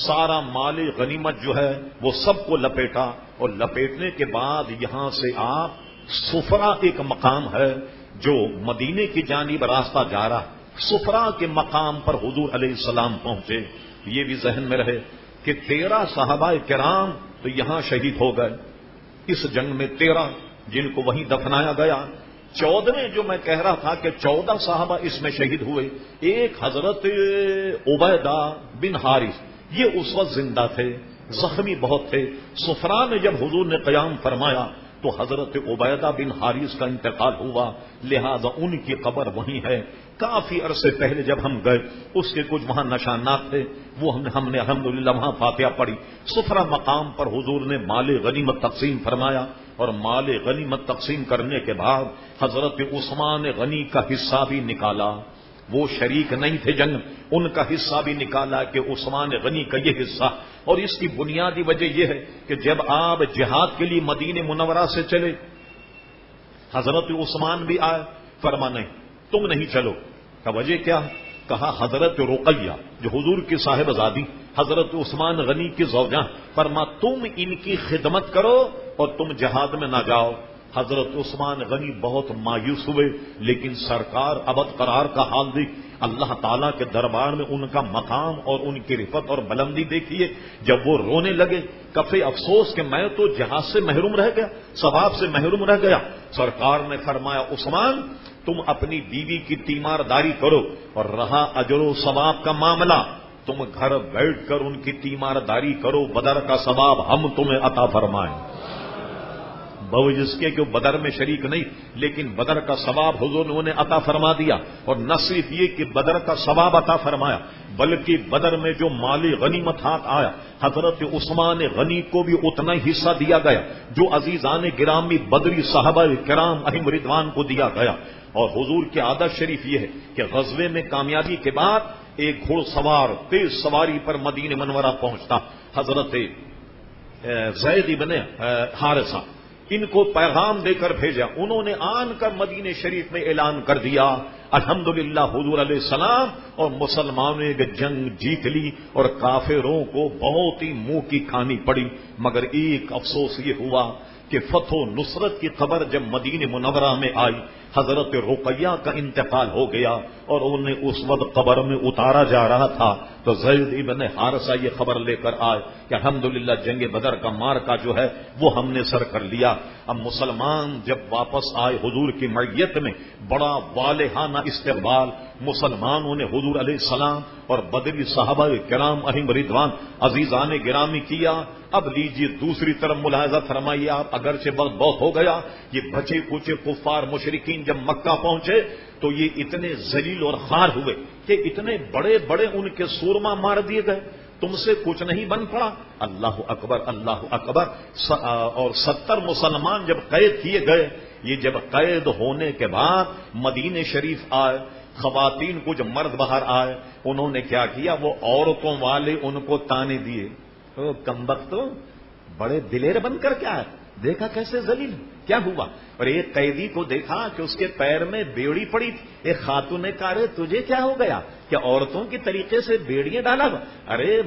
سارا مال غنیمت جو ہے وہ سب کو لپیٹا. اور لپیٹنے کے بعد یہاں سے آپ صفرا ایک مقام ہے جو مدینے کی جانب راستہ جا رہا، صفرا کے مقام پر حضور علیہ السلام پہنچے. یہ بھی ذہن میں رہے کہ 13 صحابہ کرام تو یہاں شہید ہو گئے اس جنگ میں، 13 جن کو وہیں دفنایا گیا. 14 جو میں کہہ رہا تھا کہ 14 صحابہ اس میں شہید ہوئے. ایک حضرت عبیدہ بن حارث، یہ اس وقت زندہ تھے، زخمی بہت تھے. صفرا میں جب حضور نے قیام فرمایا تو حضرت عبیدہ بن حارث کا انتقال ہوا، لہذا ان کی قبر وہیں ہے. کافی عرصے پہلے جب ہم گئے اس کے کچھ وہاں نشانات تھے، وہ ہم نے الحمدللہ وہاں فاتحہ پڑھی. صفرا مقام پر حضور نے مال غنیمت تقسیم فرمایا، اور مال غنیمت تقسیم کرنے کے بعد حضرت عثمان غنی کا حصہ بھی نکالا. وہ شریک نہیں تھے جنگ، ان کا حصہ بھی نکالا کہ عثمان غنی کا یہ حصہ. اور اس کی بنیادی وجہ یہ ہے کہ جب آپ جہاد کے لیے مدینہ منورہ سے چلے، حضرت عثمان بھی آئے، فرما نہیں تم نہیں چلو. کا وجہ کیا؟ کہا حضرت رقیہ جو حضور کی صاحب زادی حضرت عثمان غنی کی زوجہ، فرما تم ان کی خدمت کرو اور تم جہاد میں نہ جاؤ. حضرت عثمان غنی بہت مایوس ہوئے، لیکن سرکار ابد قرار کا حال دیکھ، اللہ تعالیٰ کے دربار میں ان کا مقام اور ان کی رفت اور بلندی دیکھیے. جب وہ رونے لگے، کفے افسوس کہ میں تو جہاد سے محروم رہ گیا، ثواب سے محروم رہ گیا. سرکار نے فرمایا عثمان تم اپنی بیوی کی تیمارداری کرو، اور رہا اجر و ثواب کا معاملہ تم گھر بیٹھ کر ان کی تیمارداری کرو، بدر کا ثواب ہم تمہیں عطا فرمائیں. باوجود اس کے کہ بدر میں شریک نہیں، لیکن بدر کا ثواب حضور نے انہیں عطا فرما دیا. اور نہ صرف یہ کہ بدر کا ثواب عطا فرمایا، بلکہ بدر میں جو مالی غنیمت ہاتھ آیا حضرت عثمان غنی کو بھی اتنا ہی حصہ دیا گیا جو عزیزان گرامی بدری صحابہ کرام علیہم رضوان کو دیا گیا. اور حضور کی عادت شریف یہ ہے کہ غزوے میں کامیابی کے بعد ایک گھوڑ سوار تیز سواری پر مدینہ منورہ پہنچتا، حضرت زید بن حارثہ، ان کو پیغام دے کر بھیجا. انہوں نے آن کر مدینہ شریف میں اعلان کر دیا الحمدللہ حضور علیہ السلام اور مسلمانوں نے جنگ جیت لی، اور کافروں کو بہت ہی منہ کی کھانی پڑی. مگر ایک افسوس یہ ہوا کہ فتح و نصرت کی خبر جب مدینہ منورہ میں آئی، حضرت رقیہ کا انتقال ہو گیا، اور انہیں اس وقت قبر میں اتارا جا رہا تھا تو زید ابن حارثہ یہ خبر لے کر آئے کہ الحمدللہ جنگ بدر کا مارکا جو ہے وہ ہم نے سر کر لیا. اب مسلمان جب واپس آئے حضور کی معیت میں بڑا والہانہ استقبال مسلمانوں نے حضور علیہ السلام اور بدری صحابہ کرام علیہم رضوان عزیزان گرامی کیا. اب لیجیے دوسری طرف ملاحظہ فرمائیے آپ، اگرچہ بہت ہو گیا، یہ بچے کچے کفار مشرکین جب مکہ پہنچے تو یہ اتنے ذلیل اور خوار ہوئے کہ اتنے بڑے بڑے ان کے سورما مار دیے گئے، تم سے کچھ نہیں بن پڑا. اللہ اکبر اللہ اکبر. اور 70 مسلمان جب قید کیے گئے، یہ جب قید ہونے کے بعد مدینہ شریف آئے، خواتین کچھ مرد باہر آئے، انہوں نے کیا کیا، وہ عورتوں والے ان کو تانے دیے. کمبخت تو بڑے دلیر بن کر کیا ہے، دیکھا کیسے ذلیل کیا ہوا. اور ایک قیدی کو دیکھا کہ اس کے پیر میں بیڑی پڑی تھی. ایک خاتون نے کہا رے تجھے کیا ہو گیا کہ عورتوں کی طریقے سے بیڑیاں ڈالا؟ ارے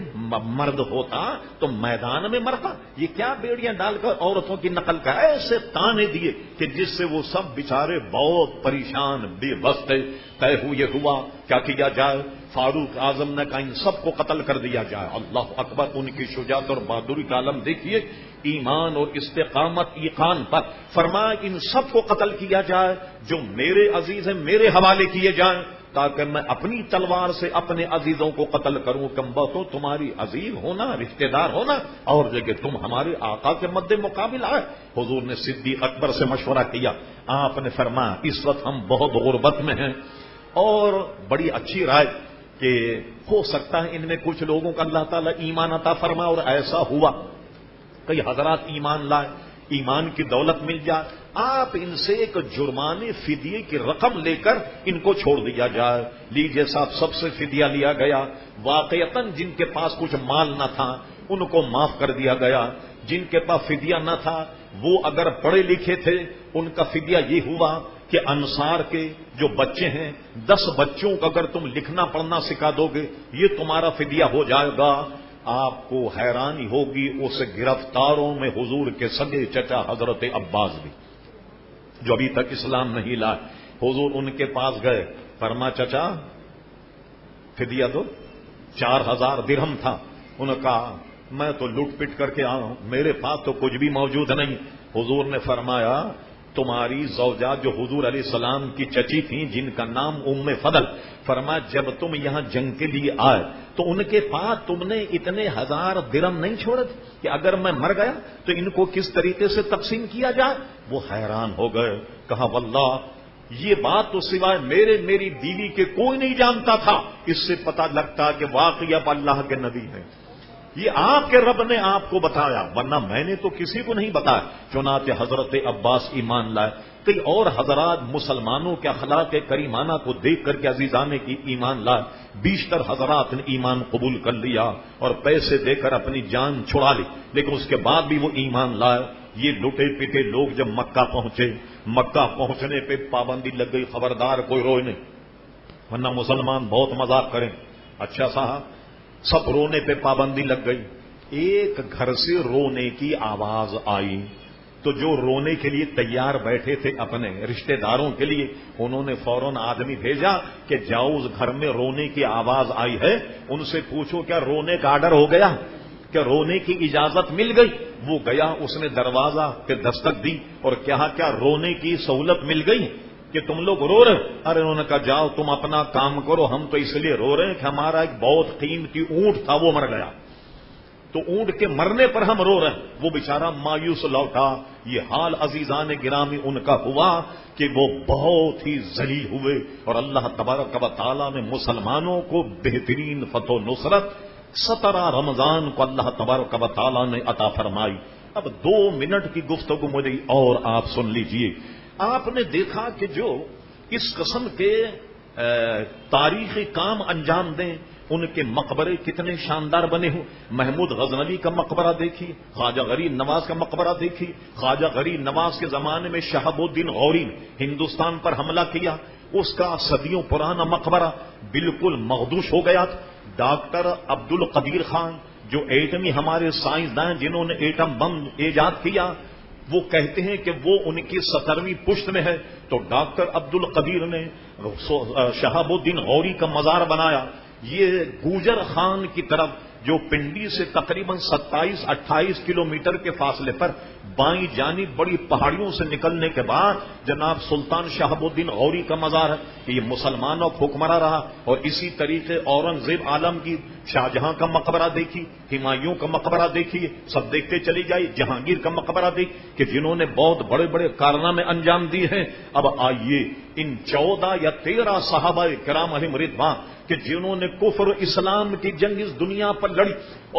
مرد ہوتا تو میدان میں مرتا، یہ کیا بیڑیاں ڈال کر عورتوں کی نقل کا. ایسے تانے دیے کہ جس سے وہ سب بیچارے بہت پریشان بے بس تھے. طے ہوئے ہوا کیا کیا جائے. فاروق اعظم نے کہا ان سب کو قتل کر دیا جائے. اللہ اکبر. ان کی شجاعت اور بہادری کا عالم دیکھیے، ایمان اور استقامت ایقان پر. فرمایا ان سب کو قتل کیا جائے جو میرے عزیز ہیں، میرے حوالے کیے جائیں تاکہ میں اپنی تلوار سے اپنے عزیزوں کو قتل کروں. کمبختو تمہاری عزیز ہونا، رشتہ دار ہونا اور جگہ تم ہمارے آقا کے مد مقابل آئے. حضور نے صدیق اکبر سے مشورہ کیا. آپ نے فرمایا اس وقت ہم بہت غربت میں ہیں اور بڑی اچھی رائے کہ ہو سکتا ہے ان میں کچھ لوگوں کا اللہ تعالیٰ ایمان عطا فرمائے. اور ایسا ہوا کئی حضرات ایمان لائے، ایمان کی دولت مل جائے. آپ ان سے ایک جرمانے فدیے کی رقم لے کر ان کو چھوڑ دیا جائے. لیجیے صاحب، سب سے فدیہ لیا گیا. واقعتاً جن کے پاس کچھ مال نہ تھا ان کو معاف کر دیا گیا. جن کے پاس فدیہ نہ تھا وہ اگر پڑھے لکھے تھے ان کا فدیہ یہ ہوا کہ انصار کے جو بچے ہیں 10 بچوں کو اگر تم لکھنا پڑھنا سکھا دو گے یہ تمہارا فدیہ ہو جائے گا. آپ کو حیرانی ہوگی اس گرفتاروں میں حضور کے سگے چچا حضرت عباس بھی، جو ابھی تک اسلام نہیں لائے. حضور ان کے پاس گئے، فرما چچا فدیہ دو. 4000 درہم تھا. انہوں نے کہا میں تو لوٹ پٹ کر کے آیا ہوں، میرے پاس تو کچھ بھی موجود نہیں. حضور نے فرمایا تمہاری زوجہ جو حضور علیہ السلام کی چچی تھیں جن کا نام ام فضل، فرمایا جب تم یہاں جنگ کے لیے آئے تو ان کے پاس تم نے اتنے 1000 درہم نہیں چھوڑے کہ اگر میں مر گیا تو ان کو کس طریقے سے تقسیم کیا جائے. وہ حیران ہو گئے. کہا واللہ یہ بات تو سوائے میری بیوی کے کوئی نہیں جانتا تھا. اس سے پتہ لگتا کہ واقعی اب اللہ کے نبی ہیں. یہ آپ کے رب نے آپ کو بتایا، ورنہ میں نے تو کسی کو نہیں بتایا. چنانچہ حضرت عباس ایمان لائے. کئی اور حضرات مسلمانوں کے اخلاق کریمانہ کو دیکھ کر کے عزیزانے کی ایمان لائے. بیشتر حضرات نے ایمان قبول کر لیا اور پیسے دے کر اپنی جان چھڑا لی، لیکن اس کے بعد بھی وہ ایمان لائے. یہ لٹے پیٹے لوگ جب مکہ پہنچے، مکہ پہنچنے پہ پابندی لگ گئی، خبردار کوئی روئے نہیں ورنہ مسلمان بہت مذاق کریں. اچھا صاحب، سب رونے پہ پابندی لگ گئی. ایک گھر سے رونے کی آواز آئی تو جو رونے کے لیے تیار بیٹھے تھے اپنے رشتہ داروں کے لیے، انہوں نے فوراً آدمی بھیجا کہ جاؤ اس گھر میں رونے کی آواز آئی ہے، ان سے پوچھو کیا رونے کا آرڈر ہو گیا، کیا رونے کی اجازت مل گئی. وہ گیا، اس نے دروازہ پہ دستک دی اور کیا رونے کی سہولت مل گئی کہ تم لوگ رو رہے. ارے انہوں نے کہا جاؤ تم اپنا کام کرو، ہم تو اس لیے رو رہے ہیں کہ ہمارا ایک بہت قیمتی اونٹ تھا وہ مر گیا، تو اونٹ کے مرنے پر ہم رو رہے ہیں. وہ بیچارہ مایوس لوٹا. یہ حال عزیزان گرامی ان کا ہوا کہ وہ بہت ہی ذلیل ہوئے اور اللہ تبارک و تعالیٰ نے مسلمانوں کو بہترین فتح و نصرت 17 رمضان کو اللہ تبارک و تعالیٰ نے عطا فرمائی. اب 2 منٹ کی گفتگو مجھے اور آپ سن لیجئے. آپ نے دیکھا کہ جو اس قسم کے تاریخی کام انجام دیں ان کے مقبرے کتنے شاندار بنے ہوں. محمود غزنوی کا مقبرہ دیکھیے، خواجہ غریب نواز کا مقبرہ دیکھیے. خواجہ غریب نواز کے زمانے میں شہاب الدین غوری نے ہندوستان پر حملہ کیا، اس کا صدیوں پرانا مقبرہ بالکل مخدوش ہو گیا تھا. ڈاکٹر عبد القدیر خان جو ایٹمی ہمارے سائنسداں جنہوں نے ایٹم بم ایجاد کیا، وہ کہتے ہیں کہ وہ ان کی 17ویں پشت میں ہے. تو ڈاکٹر عبد القدیر نے شہاب الدین غوری کا مزار بنایا. یہ گوجر خان کی طرف جو پنڈی سے تقریباً 27-28 کلومیٹر کے فاصلے پر بائیں جانب بڑی پہاڑیوں سے نکلنے کے بعد جناب سلطان شہاب الدین غوری کا مزار ہے کہ یہ مسلمانوں کا حکمراں رہا. اور اسی طریقے اورنگزیب عالمگیر، شاہجہاں کا مقبرہ دیکھی، ہمایوں کا مقبرہ دیکھیے، سب دیکھتے چلی جائے. جہانگیر کا مقبرہ دیکھ کہ جنہوں نے بہت بڑے بڑے کارنامے انجام دیے ہیں. اب آئیے ان 14 یا 13 صحابہ کرام علیہم رضوان کہ جنہوں نے کفر و اسلام کی جنگ اس دنیا پر لڑی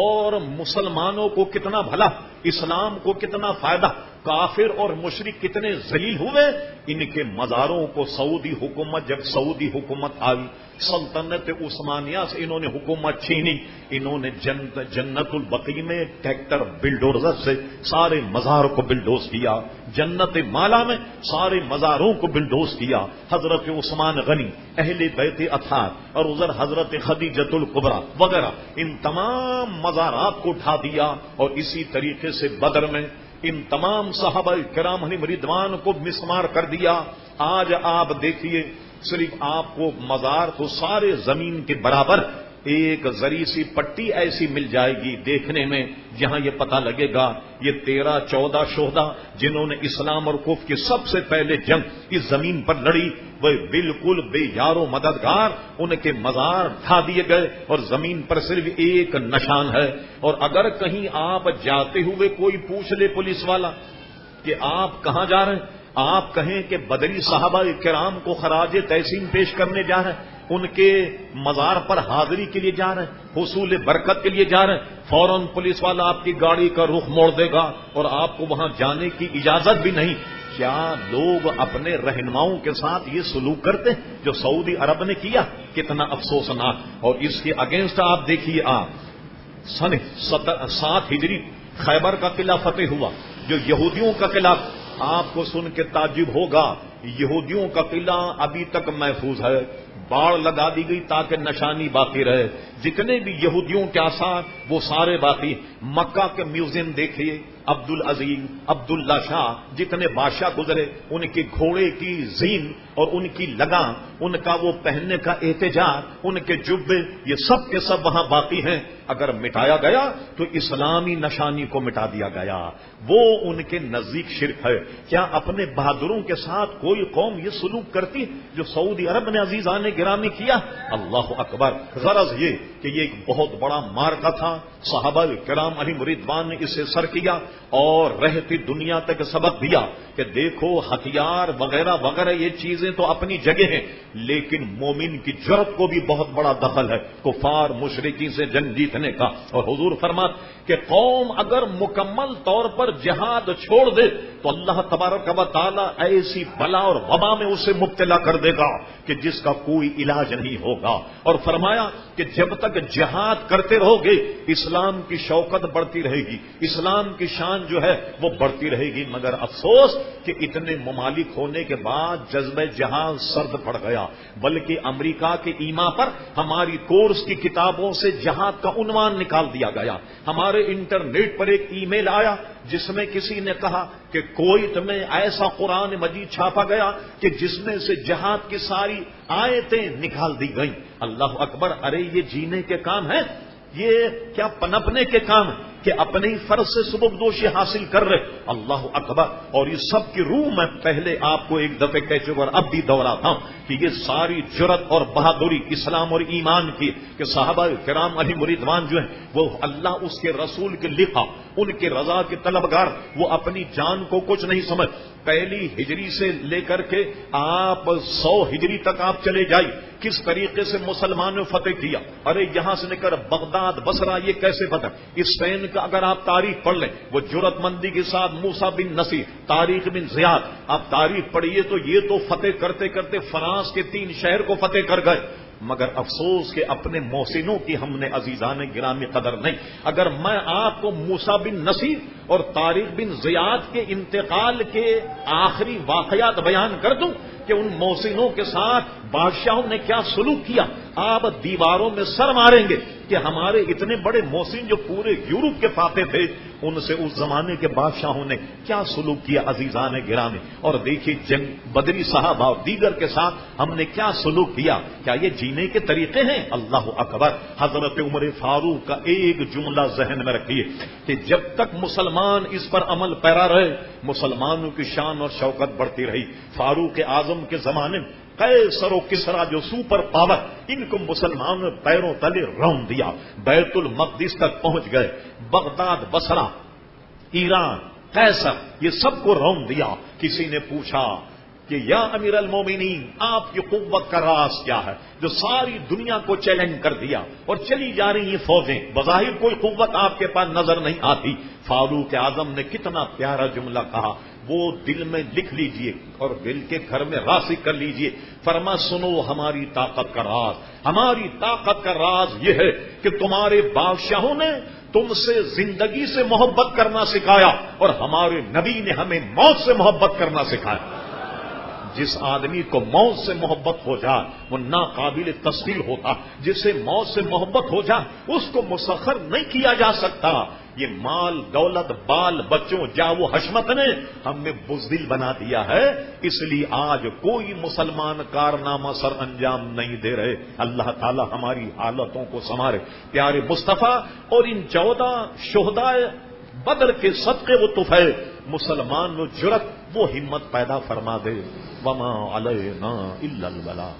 اور مسلمانوں کو کتنا بھلا، اسلام کو کتنا فائدہ، کافر اور مشرک کتنے ذلیل ہوئے. ان کے مزاروں کو سعودی حکومت، جب سعودی حکومت آئی سلطنت عثمانیہ سے انہوں نے حکومت چھینی، انہوں نے جنت البقیع میں ٹریکٹر بلڈوزر سے سارے مزار کو بلڈوز کیا. جنت مالا میں سارے مزاروں کو بلڈوز کیا. حضرت عثمان غنی، اہل بیت اطہار اور ادھر حضرت خدیجۃ الکبریٰ وغیرہ ان تمام مزارات کو ڈھا دیا. اور اسی طریقے سے بدر میں ان تمام صحابہ کرام علیہم رضوان کو مسمار کر دیا. آج آپ دیکھیے صرف آپ کو مزار تو سارے زمین کے برابر ایک زری سی پٹی ایسی مل جائے گی دیکھنے میں جہاں یہ پتہ لگے گا یہ 13-14 شہداء جنہوں نے اسلام اور کفر کی سب سے پہلے جنگ اس زمین پر لڑی، وہ بالکل بے یار و مددگار، ان کے مزار ڈھا دیے گئے اور زمین پر صرف ایک نشان ہے. اور اگر کہیں آپ جاتے ہوئے کوئی پوچھ لے پولیس والا کہ آپ کہاں جا رہے ہیں، آپ کہیں کہ بدری صحابہ کرام کو خراج تحسین پیش کرنے جا رہے ہیں، ان کے مزار پر حاضری کے لیے جا رہے ہیں، حصول برکت کے لیے جا رہے ہیں، فوراً پولیس والا آپ کی گاڑی کا رخ موڑ دے گا اور آپ کو وہاں جانے کی اجازت بھی نہیں. کیا لوگ اپنے رہنماؤں کے ساتھ یہ سلوک کرتے جو سعودی عرب نے کیا؟ کتنا افسوسناک۔ اور اس کے اگینسٹ آپ دیکھیے، آپ سن 7 ہجری خیبر کا قلعہ فتح ہوا، جو یہودیوں کا قلعہ، آپ کو سن کے تعجب ہوگا، یہودیوں کا قلعہ ابھی تک محفوظ ہے، باڑ لگا دی گئی تاکہ نشانی باقی رہے، جتنے بھی یہودیوں کے آثار وہ سارے باقی۔ مکہ کے میوزیم دیکھیے، عبدالعزیز، عبداللہ شاہ، جتنے بادشاہ گزرے، ان کے گھوڑے کی زین اور ان کی لگام، ان کا وہ پہننے کا احتجاج، ان کے جبے، یہ سب کے سب وہاں باقی ہیں۔ اگر مٹایا گیا تو اسلامی نشانی کو مٹا دیا گیا، وہ ان کے نزدیک شرک ہے۔ کیا اپنے بہادروں کے ساتھ کوئی قوم یہ سلوک کرتی جو سعودی عرب نے عزیزان گرامی کیا؟ اللہ اکبر۔ غرض یہ کہ یہ ایک بہت بڑا معرکہ تھا، صحابہ کرام علیہم رضوان نے اسے سر کیا اور رہتی دنیا تک سبق دیا کہ دیکھو ہتھیار وغیرہ وغیرہ یہ چیزیں تو اپنی جگہ ہیں، لیکن مومن کی جرأت کو بھی بہت بڑا دخل ہے کفار مشرکین سے جنگ جیتنے کا۔ اور حضور فرماتے کہ قوم اگر مکمل طور پر جہاد چھوڑ دے تو اللہ تبارک و تعالی ایسی بلا اور وبا میں اسے مبتلا کر دے گا کہ جس کا کوئی علاج نہیں ہوگا۔ اور فرمایا کہ جب تک جہاد کرتے رہو گے اسلام کی شوکت بڑھتی رہے گی، اسلام کی شان جو ہے وہ بڑھتی رہے گی، مگر افسوس کہ اتنے ممالک ہونے کے بعد جذبہ جہاد سرد پڑ گیا، بلکہ امریکہ کے ایما پر ہماری کورس کی کتابوں سے جہاد کا عنوان نکال دیا گیا۔ ہمارے انٹرنیٹ پر ایک ای میل آیا جس میں کسی نے کہا کہ کویت میں ایسا قرآن مجید چھاپا گیا کہ جس میں سے جہاد کی ساری آیتیں نکال دی گئیں۔ اللہ اکبر۔ ارے یہ جینے کے کام ہیں، یہ کیا پنپنے کے کام ہیں کہ اپنے ہی فرض سے سبکدوشی حاصل کر رہے؟ اللہ اکبر۔ اور یہ سب کی روح میں پہلے آپ کو ایک دفعہ کہہ چکا اور اب بھی دوہراتا ہوں کہ یہ ساری جرأت اور بہادری اسلام اور ایمان کی کہ صحابہ کرام علیہم رضوان جو ہیں وہ اللہ اس کے رسول کے لقا، ان کے رضا کے طلبگار، وہ اپنی جان کو کچھ نہیں سمجھ۔ پہلی ہجری سے لے کر کے آپ 100 ہجری تک آپ چلے جائیں، کس طریقے سے مسلمانوں نے فتح کیا۔ ارے یہاں سے لے کر بغداد، بصرہ، یہ کیسے فتح؟ اسپین کا اگر آپ تاریخ پڑھ لیں، وہ جرأت مندی کے ساتھ موسیٰ بن نصیر، طارق بن زیاد، آپ تاریخ پڑھیے تو یہ تو فتح کرتے کرتے فرانس کے 3 شہر کو فتح کر گئے، مگر افسوس کہ اپنے محسنوں کی ہم نے عزیزان گرامی قدر نہیں۔ اگر میں آپ کو موسیٰ بن نصیر اور طارق بن زیاد کے انتقال کے آخری واقعات بیان کر دوں کہ ان محسنوں کے ساتھ بادشاہوں نے کیا سلوک کیا، آپ دیواروں میں سر ماریں گے کہ ہمارے اتنے بڑے محسن جو پورے یورپ کے فاتح تھے، ان سے اس زمانے کے بادشاہوں نے کیا سلوک کیا عزیزان گرامی۔ اور دیکھیے جنگ بدری صحابہ اور دیگر کے ساتھ ہم نے کیا سلوک کیا، کیا یہ جینے کے طریقے ہیں؟ اللہ اکبر۔ حضرت عمر فاروق کا ایک جملہ ذہن میں رکھیے کہ جب تک مسلمان اس پر عمل پیرا رہے مسلمانوں کی شان اور شوکت بڑھتی رہی۔ فاروق اعظم کے زمانے میں قیصر و کسریٰ جو سپر پاور، ان کو مسلمانوں نے پیروں تلے رون دیا، بیت المقدس تک پہنچ گئے، بغداد، بصرہ، ایران، قیصر، یہ سب کو رون دیا۔ کسی نے پوچھا کہ یا امیر المومنین آپ کی قوت کا راز کیا ہے جو ساری دنیا کو چیلنج کر دیا اور چلی جا رہی یہ فوجیں، بظاہر کوئی قوت آپ کے پاس نظر نہیں آتی؟ فاروق اعظم نے کتنا پیارا جملہ کہا، وہ دل میں لکھ لیجئے اور دل کے گھر میں راسخ کر لیجئے۔ فرما سنو ہماری طاقت کا راز، ہماری طاقت کا راز یہ ہے کہ تمہارے بادشاہوں نے تم سے زندگی سے محبت کرنا سکھایا اور ہمارے نبی نے ہمیں موت سے محبت کرنا سکھایا۔ جس آدمی کو موت سے محبت ہو جائے وہ ناقابل تسخیر ہوتا، جسے موت سے محبت ہو جائے اس کو مسخر نہیں کیا جا سکتا۔ یہ مال، دولت، بال بچوں، جاو حشمت نے ہمیں بزدل بنا دیا ہے، اس لیے آج کوئی مسلمان کارنامہ سر انجام نہیں دے رہے۔ اللہ تعالی ہماری حالتوں کو سنوارے۔ پیارے مصطفیٰ اور ان 14 شہدائے بدر کے صدقے و طفیل مسلمان و جرأت وہ ہمت پیدا فرما دے۔ وما علینا الا البلاغ۔